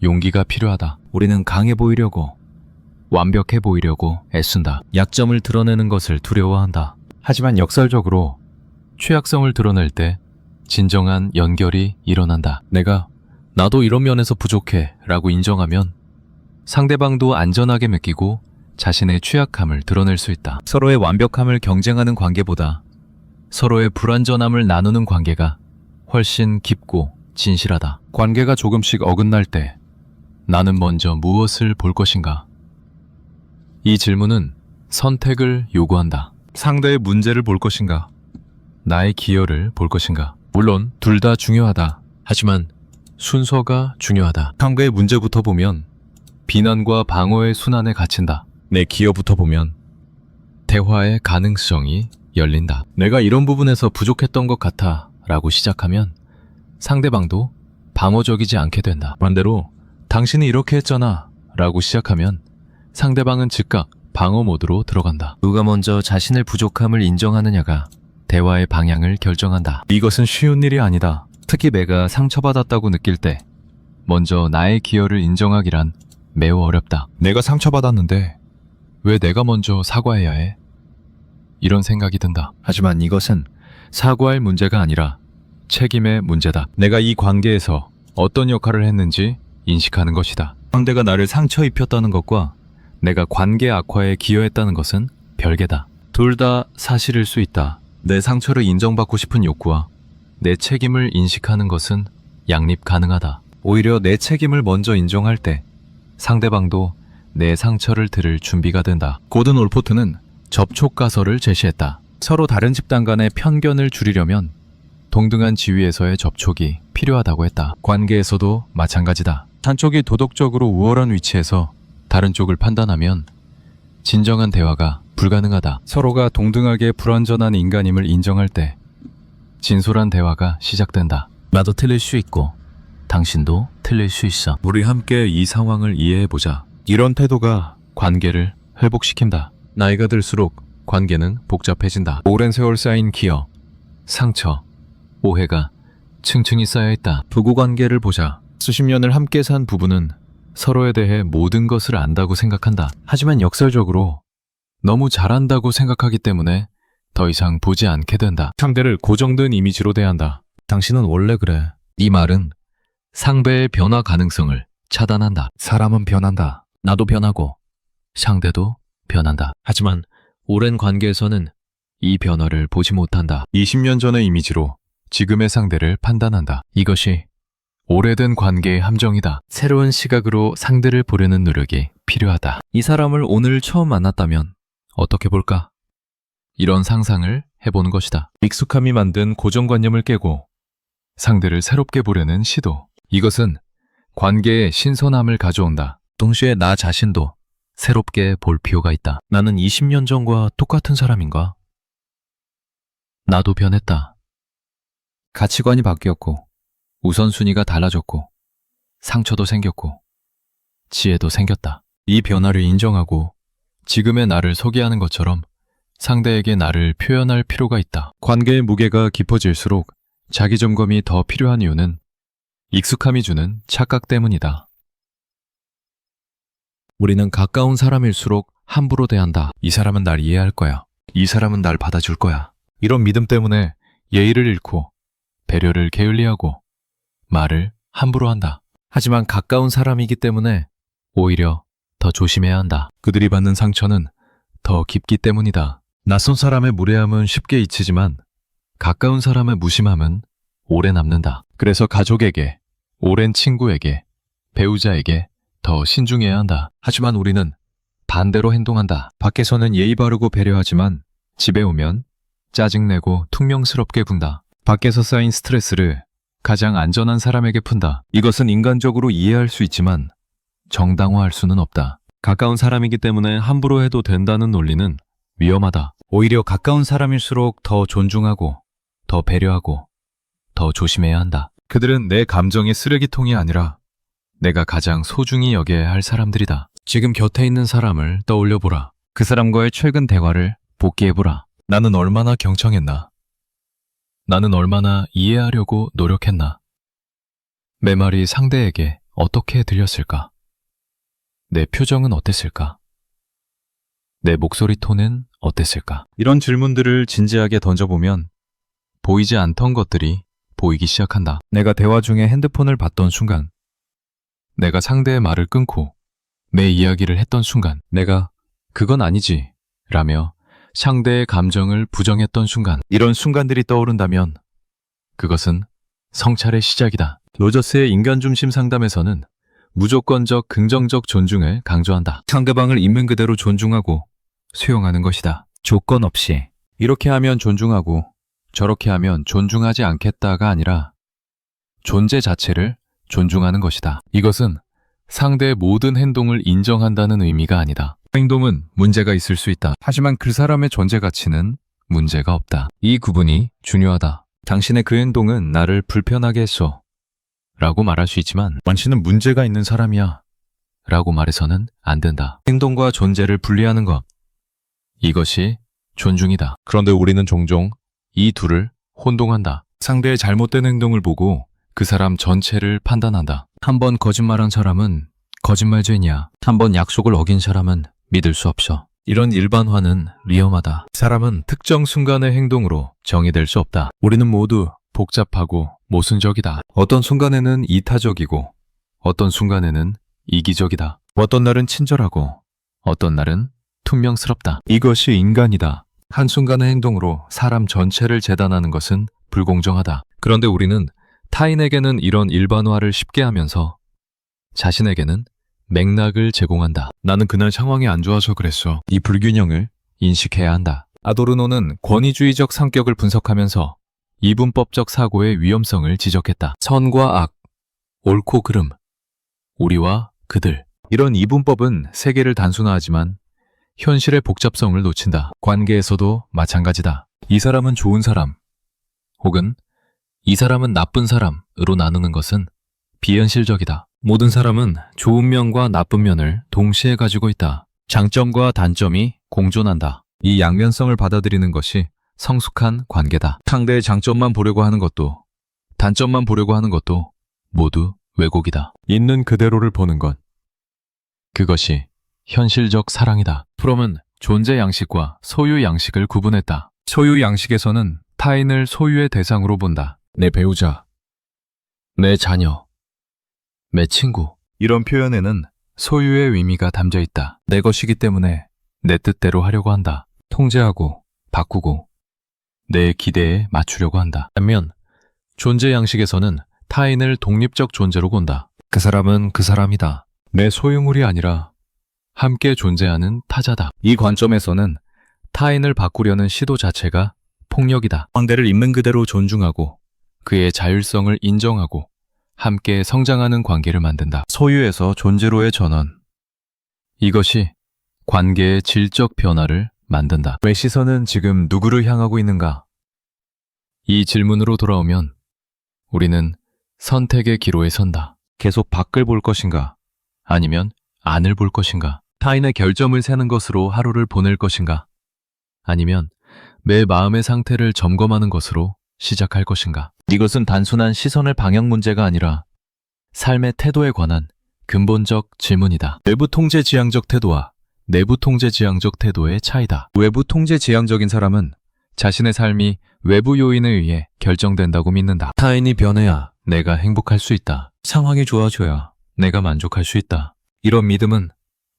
용기가 필요하다. 우리는 강해 보이려고, 완벽해 보이려고 애쓴다. 약점을 드러내는 것을 두려워한다. 하지만 역설적으로 취약성을 드러낼 때 진정한 연결이 일어난다. 나도 이런 면에서 부족해 라고 인정하면 상대방도 안전하게 맡기고 자신의 취약함을 드러낼 수 있다. 서로의 완벽함을 경쟁하는 관계보다 서로의 불완전함을 나누는 관계가 훨씬 깊고 진실하다. 관계가 조금씩 어긋날 때 나는 먼저 무엇을 볼 것인가? 이 질문은 선택을 요구한다. 상대의 문제를 볼 것인가? 나의 기여를 볼 것인가? 물론 둘 다 중요하다. 하지만 순서가 중요하다. 상대의 문제부터 보면 비난과 방어의 순환에 갇힌다. 내 기여부터 보면 대화의 가능성이 열린다. 내가 이런 부분에서 부족했던 것 같아 라고 시작하면 상대방도 방어적이지 않게 된다. 반대로 당신이 이렇게 했잖아 라고 시작하면 상대방은 즉각 방어 모드로 들어간다. 누가 먼저 자신의 부족함을 인정하느냐가 대화의 방향을 결정한다. 이것은 쉬운 일이 아니다. 특히 내가 상처받았다고 느낄 때 먼저 나의 기여를 인정하기란 매우 어렵다. 내가 상처받았는데 왜 내가 먼저 사과해야 해? 이런 생각이 든다. 하지만 이것은 사과할 문제가 아니라 책임의 문제다. 내가 이 관계에서 어떤 역할을 했는지 인식하는 것이다. 상대가 나를 상처 입혔다는 것과 내가 관계 악화에 기여했다는 것은 별개다. 둘 다 사실일 수 있다. 내 상처를 인정받고 싶은 욕구와 내 책임을 인식하는 것은 양립 가능하다. 오히려 내 책임을 먼저 인정할 때 상대방도 내 상처를 들을 준비가 된다. 고든 올포트는 접촉 가설을 제시했다. 서로 다른 집단 간의 편견을 줄이려면 동등한 지위에서의 접촉이 필요하다고 했다. 관계에서도 마찬가지다. 한쪽이 도덕적으로 우월한 위치에서 다른 쪽을 판단하면 진정한 대화가 불가능하다. 서로가 동등하게 불완전한 인간임을 인정할 때 진솔한 대화가 시작된다. 나도 틀릴 수 있고 당신도 틀릴 수 있어. 우리 함께 이 상황을 이해해보자. 이런 태도가 관계를 회복시킨다. 나이가 들수록 관계는 복잡해진다. 오랜 세월 쌓인 기억, 상처, 오해가 층층이 쌓여있다. 부부관계를 보자. 수십 년을 함께 산 부부는 서로에 대해 모든 것을 안다고 생각한다. 하지만 역설적으로 너무 잘한다고 생각하기 때문에 더 이상 보지 않게 된다. 상대를 고정된 이미지로 대한다. 당신은 원래 그래. 이 말은 상대의 변화 가능성을 차단한다. 사람은 변한다. 나도 변하고 상대도 변한다. 하지만 오랜 관계에서는 이 변화를 보지 못한다. 20년 전의 이미지로 지금의 상대를 판단한다. 이것이 오래된 관계의 함정이다. 새로운 시각으로 상대를 보려는 노력이 필요하다. 이 사람을 오늘 처음 만났다면 어떻게 볼까? 이런 상상을 해보는 것이다. 익숙함이 만든 고정관념을 깨고 상대를 새롭게 보려는 시도. 이것은 관계에 신선함을 가져온다. 동시에 나 자신도 새롭게 볼 필요가 있다. 나는 20년 전과 똑같은 사람인가? 나도 변했다. 가치관이 바뀌었고 우선순위가 달라졌고 상처도 생겼고 지혜도 생겼다. 이 변화를 인정하고 지금의 나를 소개하는 것처럼 상대에게 나를 표현할 필요가 있다. 관계의 무게가 깊어질수록 자기 점검이 더 필요한 이유는 익숙함이 주는 착각 때문이다. 우리는 가까운 사람일수록 함부로 대한다. 이 사람은 날 이해할 거야. 이 사람은 날 받아줄 거야. 이런 믿음 때문에 예의를 잃고 배려를 게을리하고 말을 함부로 한다. 하지만 가까운 사람이기 때문에 오히려 더 조심해야 한다. 그들이 받는 상처는 더 깊기 때문이다. 낯선 사람의 무례함은 쉽게 잊히지만 가까운 사람의 무심함은 오래 남는다. 그래서 가족에게, 오랜 친구에게, 배우자에게 더 신중해야 한다. 하지만 우리는 반대로 행동한다. 밖에서는 예의 바르고 배려하지만 집에 오면 짜증내고 퉁명스럽게 군다. 밖에서 쌓인 스트레스를 가장 안전한 사람에게 푼다. 이것은 인간적으로 이해할 수 있지만 정당화할 수는 없다. 가까운 사람이기 때문에 함부로 해도 된다는 논리는 위험하다. 오히려 가까운 사람일수록 더 존중하고 더 배려하고 더 조심해야 한다. 그들은 내 감정의 쓰레기통이 아니라 내가 가장 소중히 여겨야 할 사람들이다. 지금 곁에 있는 사람을 떠올려보라. 그 사람과의 최근 대화를 복기해보라. 나는 얼마나 경청했나? 나는 얼마나 이해하려고 노력했나? 내 말이 상대에게 어떻게 들렸을까? 내 표정은 어땠을까? 내 목소리 톤은 어땠을까? 이런 질문들을 진지하게 던져보면 보이지 않던 것들이 보이기 시작한다. 내가 대화 중에 핸드폰을 봤던 순간, 내가 상대의 말을 끊고 내 이야기를 했던 순간, 내가 그건 아니지 라며 상대의 감정을 부정했던 순간, 이런 순간들이 떠오른다면 그것은 성찰의 시작이다. 로저스의 인간중심 상담에서는 무조건적 긍정적 존중을 강조한다. 상대방을 있는 그대로 존중하고 수용하는 것이다. 조건 없이. 이렇게 하면 존중하고 저렇게 하면 존중하지 않겠다가 아니라 존재 자체를 존중하는 것이다. 이것은 상대의 모든 행동을 인정한다는 의미가 아니다. 행동은 문제가 있을 수 있다. 하지만 그 사람의 존재 가치는 문제가 없다. 이 구분이 중요하다. 당신의 그 행동은 나를 불편하게 했어 라고 말할 수 있지만 당신은 문제가 있는 사람이야 라고 말해서는 안 된다. 행동과 존재를 분리하는 것, 이것이 존중이다. 그런데 우리는 종종 이 둘을 혼동한다. 상대의 잘못된 행동을 보고 그 사람 전체를 판단한다. 한 번 거짓말한 사람은 거짓말죄냐, 한 번 약속을 어긴 사람은 믿을 수 없어. 이런 일반화는 위험하다. 사람은 특정 순간의 행동으로 정의될 수 없다. 우리는 모두 복잡하고 모순적이다. 어떤 순간에는 이타적이고 어떤 순간에는 이기적이다. 어떤 날은 친절하고 어떤 날은 퉁명스럽다. 이것이 인간이다. 한순간의 행동으로 사람 전체를 재단하는 것은 불공정하다. 그런데 우리는 타인에게는 이런 일반화를 쉽게 하면서 자신에게는 맥락을 제공한다. 나는 그날 상황이 안 좋아서 그랬어. 이 불균형을 인식해야 한다. 아도르노는 권위주의적 성격을 분석하면서 이분법적 사고의 위험성을 지적했다. 선과 악, 옳고 그름, 우리와 그들. 이런 이분법은 세계를 단순화하지만 현실의 복잡성을 놓친다. 관계에서도 마찬가지다. 이 사람은 좋은 사람, 혹은 이 사람은 나쁜 사람으로 나누는 것은 비현실적이다. 모든 사람은 좋은 면과 나쁜 면을 동시에 가지고 있다. 장점과 단점이 공존한다. 이 양면성을 받아들이는 것이 성숙한 관계다. 상대의 장점만 보려고 하는 것도, 단점만 보려고 하는 것도 모두 왜곡이다. 있는 그대로를 보는 것. 그것이 현실적 사랑이다. 프롬은 존재 양식과 소유 양식을 구분했다. 소유 양식에서는 타인을 소유의 대상으로 본다. 내 배우자, 내 자녀, 내 친구. 이런 표현에는 소유의 의미가 담겨 있다. 내 것이기 때문에 내 뜻대로 하려고 한다. 통제하고 바꾸고 내 기대에 맞추려고 한다. 반면 존재 양식에서는 타인을 독립적 존재로 본다. 그 사람은 그 사람이다. 내 소유물이 아니라 함께 존재하는 타자다. 이 관점에서는 타인을 바꾸려는 시도 자체가 폭력이다. 상대를 있는 그대로 존중하고 그의 자율성을 인정하고 함께 성장하는 관계를 만든다. 소유에서 존재로의 전환. 이것이 관계의 질적 변화를 만든다. 왜 시선은 지금 누구를 향하고 있는가? 이 질문으로 돌아오면 우리는 선택의 기로에 선다. 계속 밖을 볼 것인가? 아니면 안을 볼 것인가? 타인의 결점을 세는 것으로 하루를 보낼 것인가? 아니면 내 마음의 상태를 점검하는 것으로 시작할 것인가? 이것은 단순한 시선의 방향 문제가 아니라 삶의 태도에 관한 근본적 질문이다. 외부 통제 지향적 태도와 내부 통제 지향적 태도의 차이다. 외부 통제 지향적인 사람은 자신의 삶이 외부 요인에 의해 결정된다고 믿는다. 타인이 변해야 내가 행복할 수 있다. 상황이 좋아져야 내가 만족할 수 있다. 이런 믿음은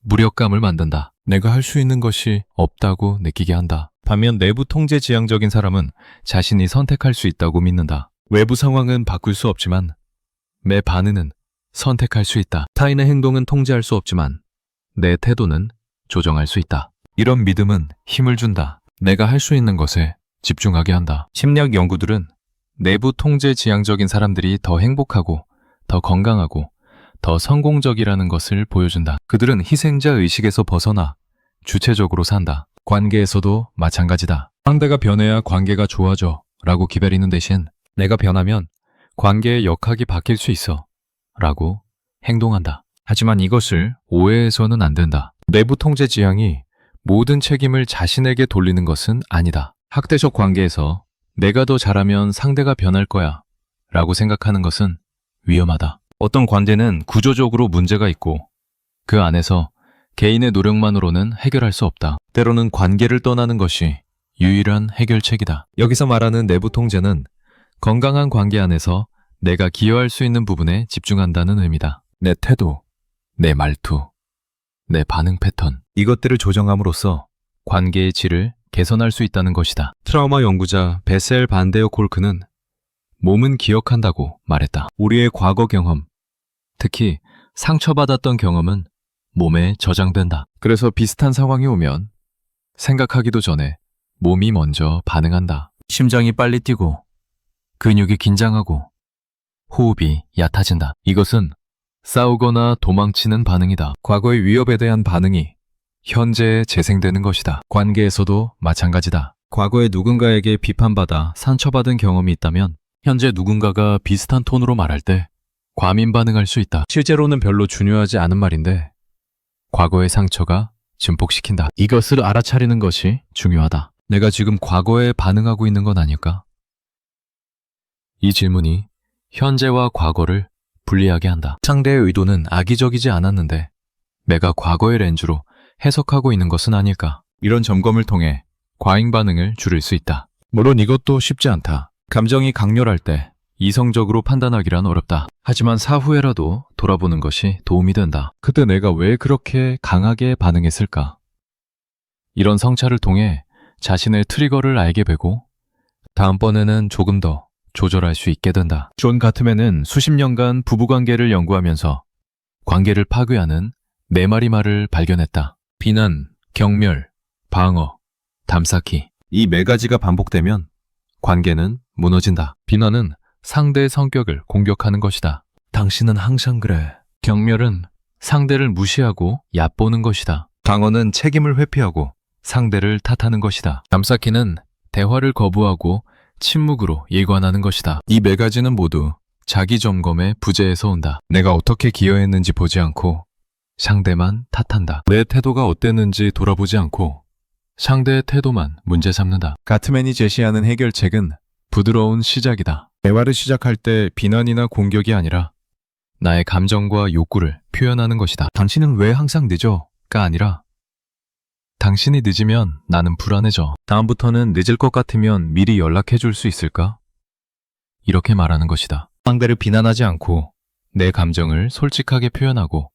무력감을 만든다. 내가 할 수 있는 것이 없다고 느끼게 한다. 반면 내부 통제 지향적인 사람은 자신이 선택할 수 있다고 믿는다. 외부 상황은 바꿀 수 없지만 내 반응은 선택할 수 있다. 타인의 행동은 통제할 수 없지만 내 태도는 조정할 수 있다. 이런 믿음은 힘을 준다. 내가 할 수 있는 것에 집중하게 한다. 심리학 연구들은 내부 통제 지향적인 사람들이 더 행복하고 더 건강하고 더 성공적이라는 것을 보여준다. 그들은 희생자 의식에서 벗어나 주체적으로 산다. 관계에서도 마찬가지다. 상대가 변해야 관계가 좋아져 라고 기다리는 대신 내가 변하면 관계의 역학이 바뀔 수 있어 라고 행동한다. 하지만 이것을 오해해서는 안 된다. 내부 통제 지향이 모든 책임을 자신에게 돌리는 것은 아니다. 학대적 관계에서 내가 더 잘하면 상대가 변할 거야 라고 생각하는 것은 위험하다. 어떤 관계는 구조적으로 문제가 있고 그 안에서 개인의 노력만으로는 해결할 수 없다. 때로는 관계를 떠나는 것이 유일한 해결책이다. 여기서 말하는 내부 통제는 건강한 관계 안에서 내가 기여할 수 있는 부분에 집중한다는 의미다. 내 태도, 내 말투, 내 반응 패턴, 이것들을 조정함으로써 관계의 질을 개선할 수 있다는 것이다. 트라우마 연구자 베셀 반데어 콜크는 몸은 기억한다고 말했다. 우리의 과거 경험, 특히 상처받았던 경험은 몸에 저장된다. 그래서 비슷한 상황이 오면 생각하기도 전에 몸이 먼저 반응한다. 심장이 빨리 뛰고 근육이 긴장하고 호흡이 얕아진다. 이것은 싸우거나 도망치는 반응이다. 과거의 위협에 대한 반응이 현재에 재생되는 것이다. 관계에서도 마찬가지다. 과거에 누군가에게 비판받아 상처받은 경험이 있다면 현재 누군가가 비슷한 톤으로 말할 때 과민 반응할 수 있다. 실제로는 별로 중요하지 않은 말인데 과거의 상처가 증폭시킨다. 이것을 알아차리는 것이 중요하다. 내가 지금 과거에 반응하고 있는 건 아닐까? 이 질문이 현재와 과거를 분리하게 한다. 상대의 의도는 악의적이지 않았는데 내가 과거의 렌즈로 해석하고 있는 것은 아닐까. 이런 점검을 통해 과잉 반응을 줄일 수 있다. 물론 이것도 쉽지 않다. 감정이 강렬할 때 이성적으로 판단하기란 어렵다. 하지만 사후에라도 돌아보는 것이 도움이 된다. 그때 내가 왜 그렇게 강하게 반응했을까? 이런 성찰을 통해 자신의 트리거를 알게 되고 다음번에는 조금 더 조절할 수 있게 된다. 존 가트맨은 수십 년간 부부관계를 연구하면서 관계를 파괴하는 4마리 말을 발견했다. 비난, 경멸, 방어, 담쌓기. 이 4가지가 반복되면 관계는 무너진다. 비난은 상대의 성격을 공격하는 것이다. 당신은 항상 그래. 경멸은 상대를 무시하고 얕보는 것이다. 방어는 책임을 회피하고 상대를 탓하는 것이다. 담쌓기는 대화를 거부하고 침묵으로 일관하는 것이다. 이 4가지는 모두 자기 점검의 부재에서 온다. 내가 어떻게 기여했는지 보지 않고 상대만 탓한다. 내 태도가 어땠는지 돌아보지 않고 상대의 태도만 문제 삼는다. 가트맨이 제시하는 해결책은 부드러운 시작이다. 대화를 시작할 때 비난이나 공격이 아니라 나의 감정과 욕구를 표현하는 것이다. 당신은 왜 항상 늦어?가 아니라 당신이 늦으면 나는 불안해져. 다음부터는 늦을 것 같으면 미리 연락해 줄 수 있을까? 이렇게 말하는 것이다. 상대를 비난하지 않고 내 감정을 솔직하게 표현하고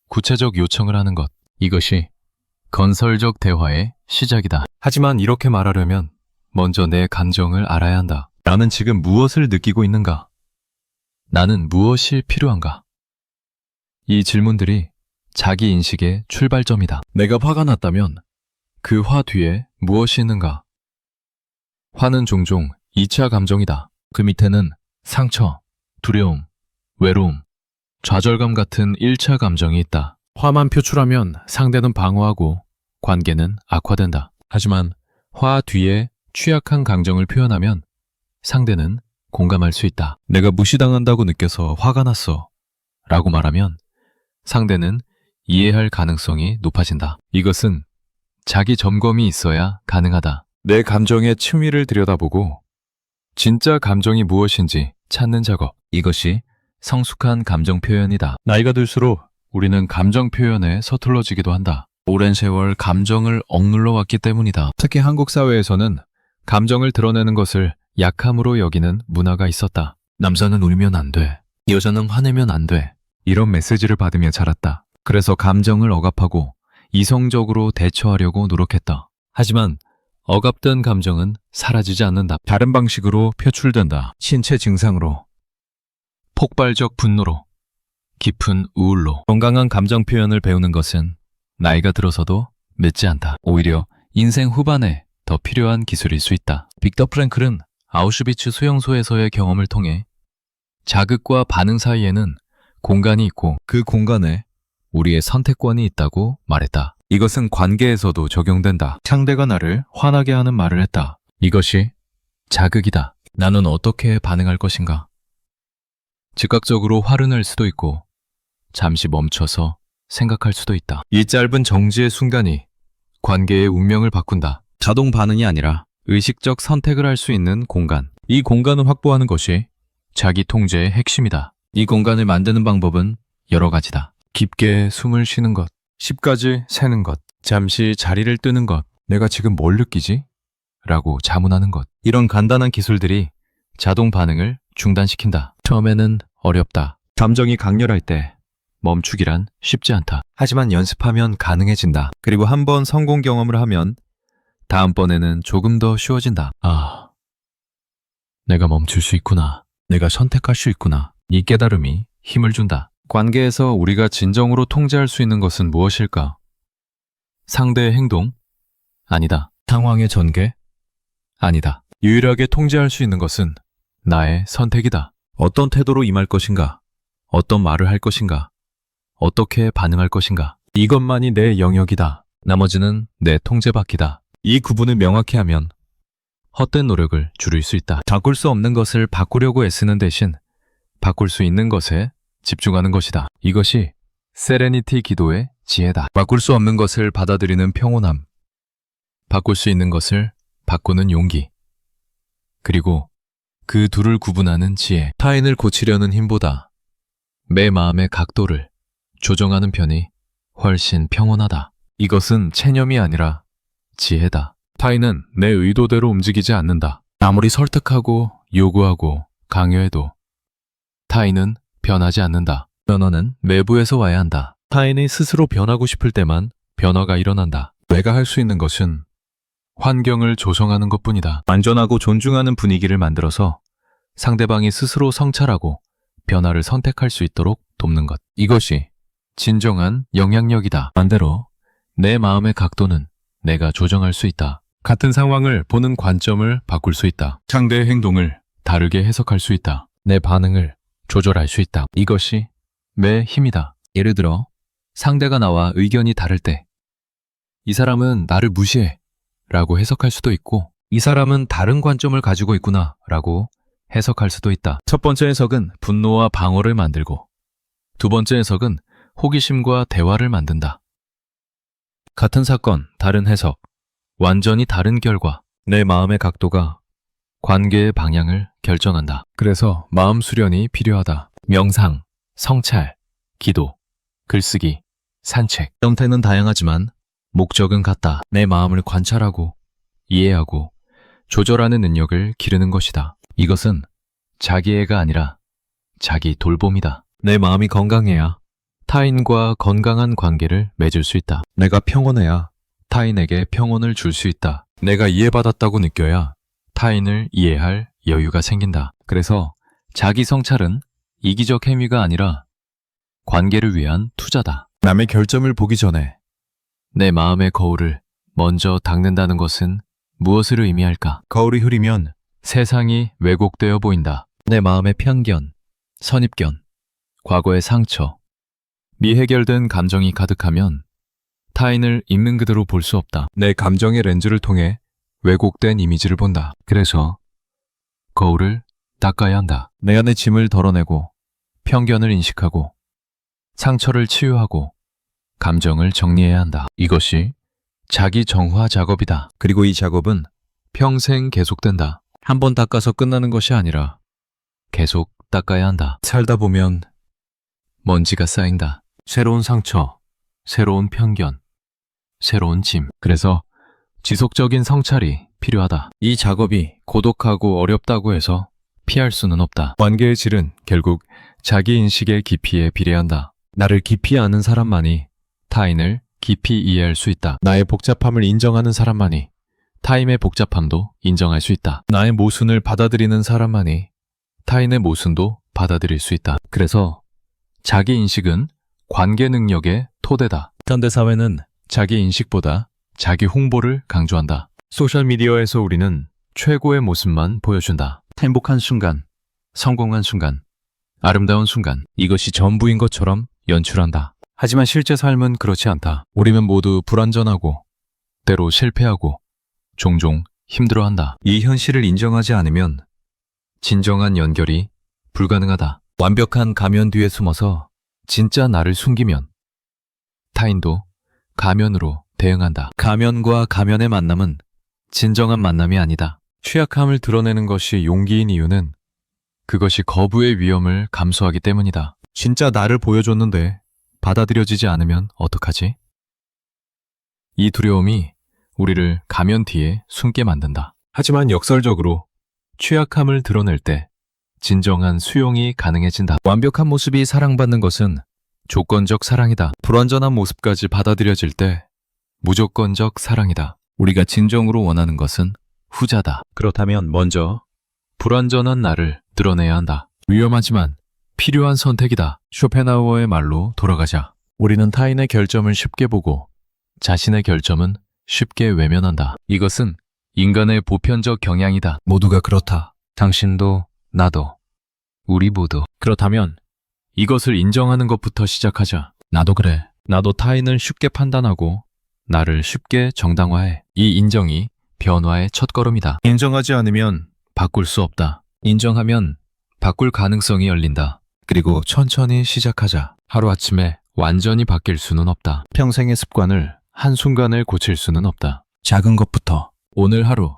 구체적 요청을 하는 것. 이것이 건설적 대화의 시작이다. 하지만 이렇게 말하려면 먼저 내 감정을 알아야 한다. 나는 지금 무엇을 느끼고 있는가? 나는 무엇이 필요한가? 이 질문들이 자기 인식의 출발점이다. 내가 화가 났다면 그 화 뒤에 무엇이 있는가? 화는 종종 2차 감정이다. 그 밑에는 상처, 두려움, 외로움, 좌절감 같은 1차 감정이 있다. 화만 표출하면 상대는 방어하고 관계는 악화된다. 하지만 화 뒤에 취약한 감정을 표현하면 상대는 공감할 수 있다. 내가 무시당한다고 느껴서 화가 났어 라고 말하면 상대는 이해할 가능성이 높아진다. 이것은 자기 점검이 있어야 가능하다. 내 감정의 층위를 들여다보고 진짜 감정이 무엇인지 찾는 작업. 이것이 성숙한 감정 표현이다. 나이가 들수록 우리는 감정 표현에 서툴러지기도 한다. 오랜 세월 감정을 억눌러 왔기 때문이다. 특히 한국 사회에서는 감정을 드러내는 것을 약함으로 여기는 문화가 있었다. 남자는 울면 안 돼. 여자는 화내면 안 돼. 이런 메시지를 받으며 자랐다. 그래서 감정을 억압하고 이성적으로 대처하려고 노력했다. 하지만 억압된 감정은 사라지지 않는다. 다른 방식으로 표출된다. 신체 증상으로, 폭발적 분노로, 깊은 우울로. 건강한 감정 표현을 배우는 것은 나이가 들어서도 늦지 않다. 오히려 인생 후반에 더 필요한 기술일 수 있다. 빅터 프랭클은 아우슈비츠 수용소에서의 경험을 통해 자극과 반응 사이에는 공간이 있고 그 공간에 우리의 선택권이 있다고 말했다. 이것은 관계에서도 적용된다. 상대가 나를 화나게 하는 말을 했다. 이것이 자극이다. 나는 어떻게 반응할 것인가? 즉각적으로 화를 낼 수도 있고 잠시 멈춰서 생각할 수도 있다. 이 짧은 정지의 순간이 관계의 운명을 바꾼다. 자동 반응이 아니라 의식적 선택을 할 수 있는 공간. 이 공간을 확보하는 것이 자기 통제의 핵심이다. 이 공간을 만드는 방법은 여러 가지다. 깊게 숨을 쉬는 것, 10까지 세는 것, 잠시 자리를 뜨는 것, 내가 지금 뭘 느끼지? 라고 자문하는 것. 이런 간단한 기술들이 자동 반응을 중단시킨다. 처음에는 어렵다. 감정이 강렬할 때 멈추기란 쉽지 않다. 하지만 연습하면 가능해진다. 그리고 한번 성공 경험을 하면 다음번에는 조금 더 쉬워진다. 아, 내가 멈출 수 있구나. 내가 선택할 수 있구나. 이 깨달음이 힘을 준다. 관계에서 우리가 진정으로 통제할 수 있는 것은 무엇일까? 상대의 행동? 아니다. 상황의 전개? 아니다. 유일하게 통제할 수 있는 것은 나의 선택이다. 어떤 태도로 임할 것인가? 어떤 말을 할 것인가? 어떻게 반응할 것인가? 이것만이 내 영역이다. 나머지는 내 통제 밖이다. 이 구분을 명확히 하면 헛된 노력을 줄일 수 있다. 바꿀 수 없는 것을 바꾸려고 애쓰는 대신 바꿀 수 있는 것에 집중하는 것이다. 이것이 세레니티 기도의 지혜다. 바꿀 수 없는 것을 받아들이는 평온함, 바꿀 수 있는 것을 바꾸는 용기, 그리고 그 둘을 구분하는 지혜. 타인을 고치려는 힘보다 내 마음의 각도를 조정하는 편이 훨씬 평온하다. 이것은 체념이 아니라 지혜다. 타인은 내 의도대로 움직이지 않는다. 아무리 설득하고 요구하고 강요해도 타인은 변하지 않는다. 변화는 내부에서 와야 한다. 타인이 스스로 변하고 싶을 때만 변화가 일어난다. 내가 할 수 있는 것은 환경을 조성하는 것뿐이다. 안전하고 존중하는 분위기를 만들어서 상대방이 스스로 성찰하고 변화를 선택할 수 있도록 돕는 것. 이것이 진정한 영향력이다. 반대로 내 마음의 각도는 내가 조정할 수 있다. 같은 상황을 보는 관점을 바꿀 수 있다. 상대의 행동을 다르게 해석할 수 있다. 내 반응을 조절할 수 있다. 이것이 내 힘이다. 예를 들어 상대가 나와 의견이 다를 때 이 사람은 나를 무시해 라고 해석할 수도 있고 이 사람은 다른 관점을 가지고 있구나 라고 해석할 수도 있다. 첫 번째 해석은 분노와 방어를 만들고 두 번째 해석은 호기심과 대화를 만든다. 같은 사건, 다른 해석, 완전히 다른 결과. 내 마음의 각도가 관계의 방향을 결정한다. 그래서 마음 수련이 필요하다. 명상, 성찰, 기도, 글쓰기, 산책. 형태는 다양하지만 목적은 같다. 내 마음을 관찰하고 이해하고 조절하는 능력을 기르는 것이다. 이것은 자기애가 아니라 자기 돌봄이다. 내 마음이 건강해야 타인과 건강한 관계를 맺을 수 있다. 내가 평온해야 타인에게 평온을 줄 수 있다. 내가 이해받았다고 느껴야 타인을 이해할 여유가 생긴다. 그래서 자기 성찰은 이기적 행위가 아니라 관계를 위한 투자다. 남의 결점을 보기 전에 내 마음의 거울을 먼저 닦는다는 것은 무엇을 의미할까? 거울이 흐리면 세상이 왜곡되어 보인다. 내 마음의 편견, 선입견, 과거의 상처, 미해결된 감정이 가득하면 타인을 있는 그대로 볼 수 없다. 내 감정의 렌즈를 통해 왜곡된 이미지를 본다. 그래서 거울을 닦아야 한다. 내 안의 짐을 덜어내고 편견을 인식하고 상처를 치유하고 감정을 정리해야 한다. 이것이 자기 정화 작업이다. 그리고 이 작업은 평생 계속된다. 한 번 닦아서 끝나는 것이 아니라 계속 닦아야 한다. 살다 보면 먼지가 쌓인다. 새로운 상처, 새로운 편견, 새로운 짐. 그래서 지속적인 성찰이 필요하다. 이 작업이 고독하고 어렵다고 해서 피할 수는 없다. 관계의 질은 결국 자기 인식의 깊이에 비례한다. 나를 깊이 아는 사람만이 타인을 깊이 이해할 수 있다. 나의 복잡함을 인정하는 사람만이 타인의 복잡함도 인정할 수 있다. 나의 모순을 받아들이는 사람만이 타인의 모순도 받아들일 수 있다. 그래서 자기 인식은 관계 능력의 토대다. 현대사회는 자기 인식보다 자기 홍보를 강조한다. 소셜미디어에서 우리는 최고의 모습만 보여준다. 행복한 순간, 성공한 순간, 아름다운 순간, 이것이 전부인 것처럼 연출한다. 하지만 실제 삶은 그렇지 않다. 우리는 모두 불완전하고 때로 실패하고 종종 힘들어한다. 이 현실을 인정하지 않으면 진정한 연결이 불가능하다. 완벽한 가면 뒤에 숨어서 진짜 나를 숨기면 타인도 가면으로 대응한다. 가면과 가면의 만남은 진정한 만남이 아니다. 취약함을 드러내는 것이 용기인 이유는 그것이 거부의 위험을 감수하기 때문이다. 진짜 나를 보여줬는데 받아들여지지 않으면 어떡하지? 이 두려움이 우리를 가면 뒤에 숨게 만든다. 하지만 역설적으로 취약함을 드러낼 때 진정한 수용이 가능해진다. 완벽한 모습이 사랑받는 것은 조건적 사랑이다. 불완전한 모습까지 받아들여질 때 무조건적 사랑이다. 우리가 진정으로 원하는 것은 후자다. 그렇다면 먼저 불완전한 나를 드러내야 한다. 위험하지만 필요한 선택이다. 쇼펜하우어의 말로 돌아가자. 우리는 타인의 결점을 쉽게 보고 자신의 결점은 쉽게 외면한다. 이것은 인간의 보편적 경향이다. 모두가 그렇다. 당신도 나도 우리 모두. 그렇다면 이것을 인정하는 것부터 시작하자. 나도 그래. 나도 타인을 쉽게 판단하고 나를 쉽게 정당화해. 이 인정이 변화의 첫걸음이다. 인정하지 않으면 바꿀 수 없다. 인정하면 바꿀 가능성이 열린다. 그리고 천천히 시작하자. 하루아침에 완전히 바뀔 수는 없다. 평생의 습관을 한순간에 고칠 수는 없다. 작은 것부터 오늘 하루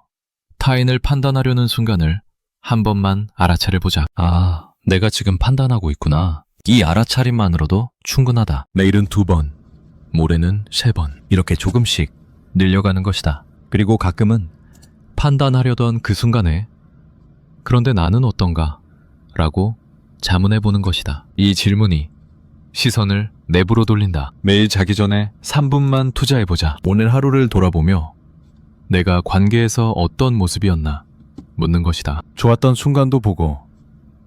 타인을 판단하려는 순간을 한 번만 알아차려보자. 아, 내가 지금 판단하고 있구나. 이 알아차림만으로도 충분하다. 내일은 2번, 모레는 3번. 이렇게 조금씩 늘려가는 것이다. 그리고 가끔은 판단하려던 그 순간에 그런데 나는 어떤가? 라고 자문해보는 것이다. 이 질문이 시선을 내부로 돌린다. 매일 자기 전에 3분만 투자해보자. 오늘 하루를 돌아보며 내가 관계에서 어떤 모습이었나 묻는 것이다. 좋았던 순간도 보고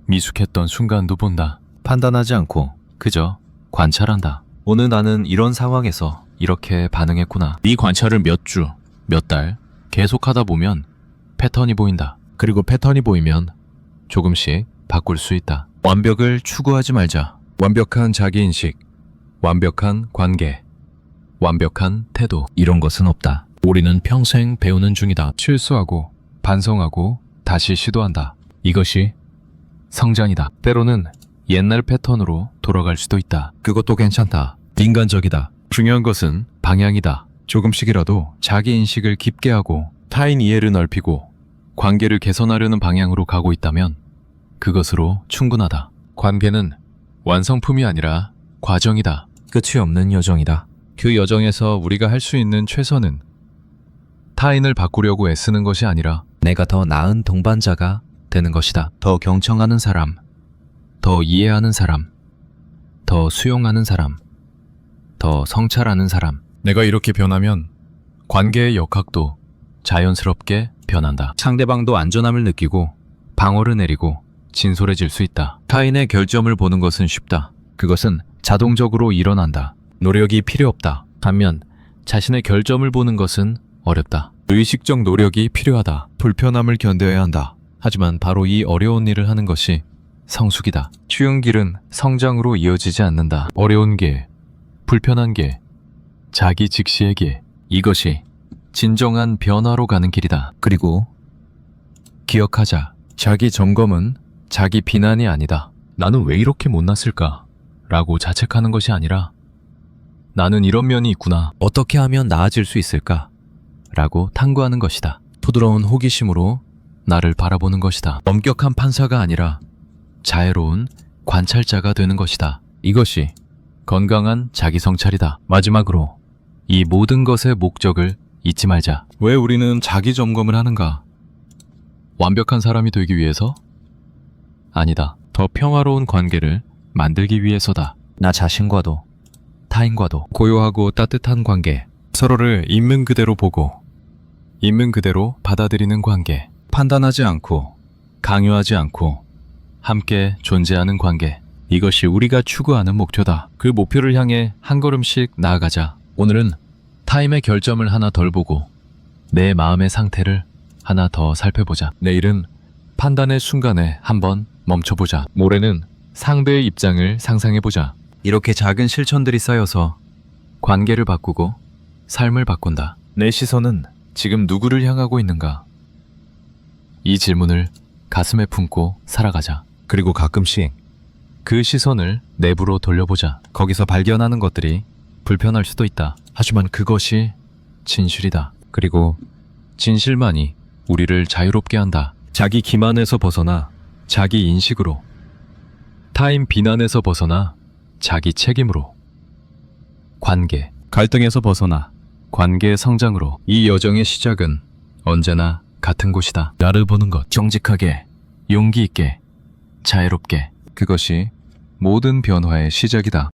미숙했던 순간도 본다. 판단하지 않고 그저 관찰한다. 오늘 나는 이런 상황에서 이렇게 반응했구나. 이 관찰을 몇 주, 몇 달 계속하다 보면 패턴이 보인다. 그리고 패턴이 보이면 조금씩 바꿀 수 있다. 완벽을 추구하지 말자. 완벽한 자기인식, 완벽한 관계, 완벽한 태도, 이런 것은 없다. 우리는 평생 배우는 중이다. 실수하고 반성하고 다시 시도한다. 이것이 성장이다. 때로는 옛날 패턴으로 돌아갈 수도 있다. 그것도 괜찮다. 인간적이다. 중요한 것은 방향이다. 조금씩이라도 자기인식을 깊게 하고 타인 이해를 넓히고 관계를 개선하려는 방향으로 가고 있다면 그것으로 충분하다. 관계는 완성품이 아니라 과정이다. 끝이 없는 여정이다. 그 여정에서 우리가 할 수 있는 최선은 타인을 바꾸려고 애쓰는 것이 아니라 내가 더 나은 동반자가 되는 것이다. 더 경청하는 사람, 더 이해하는 사람, 더 수용하는 사람, 더 성찰하는 사람. 내가 이렇게 변하면 관계의 역학도 자연스럽게 변한다. 상대방도 안전함을 느끼고 방어를 내리고 진솔해질 수 있다. 타인의 결점을 보는 것은 쉽다. 그것은 자동적으로 일어난다. 노력이 필요 없다. 반면 자신의 결점을 보는 것은 어렵다. 의식적 노력이 필요하다. 불편함을 견뎌야 한다. 하지만 바로 이 어려운 일을 하는 것이 성숙이다. 쉬운 길은 성장으로 이어지지 않는다. 어려운 길, 불편한 길, 자기 직시의 길, 이것이 진정한 변화로 가는 길이다. 그리고 기억하자. 자기 점검은 자기 비난이 아니다. 나는 왜 이렇게 못났을까? 라고 자책하는 것이 아니라 나는 이런 면이 있구나. 어떻게 하면 나아질 수 있을까? 라고 탐구하는 것이다. 부드러운 호기심으로 나를 바라보는 것이다. 엄격한 판사가 아니라 자애로운 관찰자가 되는 것이다. 이것이 건강한 자기 성찰이다. 마지막으로 이 모든 것의 목적을 잊지 말자. 왜 우리는 자기 점검을 하는가? 완벽한 사람이 되기 위해서? 아니다. 더 평화로운 관계를 만들기 위해서다. 나 자신과도 타인과도 고요하고 따뜻한 관계, 서로를 있는 그대로 보고 있는 그대로 받아들이는 관계, 판단하지 않고 강요하지 않고 함께 존재하는 관계. 이것이 우리가 추구하는 목표다. 그 목표를 향해 한 걸음씩 나아가자. 오늘은 타인의 결점을 하나 덜 보고 내 마음의 상태를 하나 더 살펴보자. 내일은 판단의 순간에 한번 멈춰보자. 모레는 상대의 입장을 상상해보자. 이렇게 작은 실천들이 쌓여서 관계를 바꾸고 삶을 바꾼다. 내 시선은 지금 누구를 향하고 있는가? 이 질문을 가슴에 품고 살아가자. 그리고 가끔씩 그 시선을 내부로 돌려보자. 거기서 발견하는 것들이 불편할 수도 있다. 하지만 그것이 진실이다. 그리고 진실만이 우리를 자유롭게 한다. 자기 기만에서 벗어나 자기 인식으로, 타인 비난에서 벗어나 자기 책임으로, 관계, 갈등에서 벗어나 관계의 성장으로. 이 여정의 시작은 언제나 같은 곳이다. 나를 보는 것, 정직하게, 용기 있게, 자애롭게. 그것이 모든 변화의 시작이다.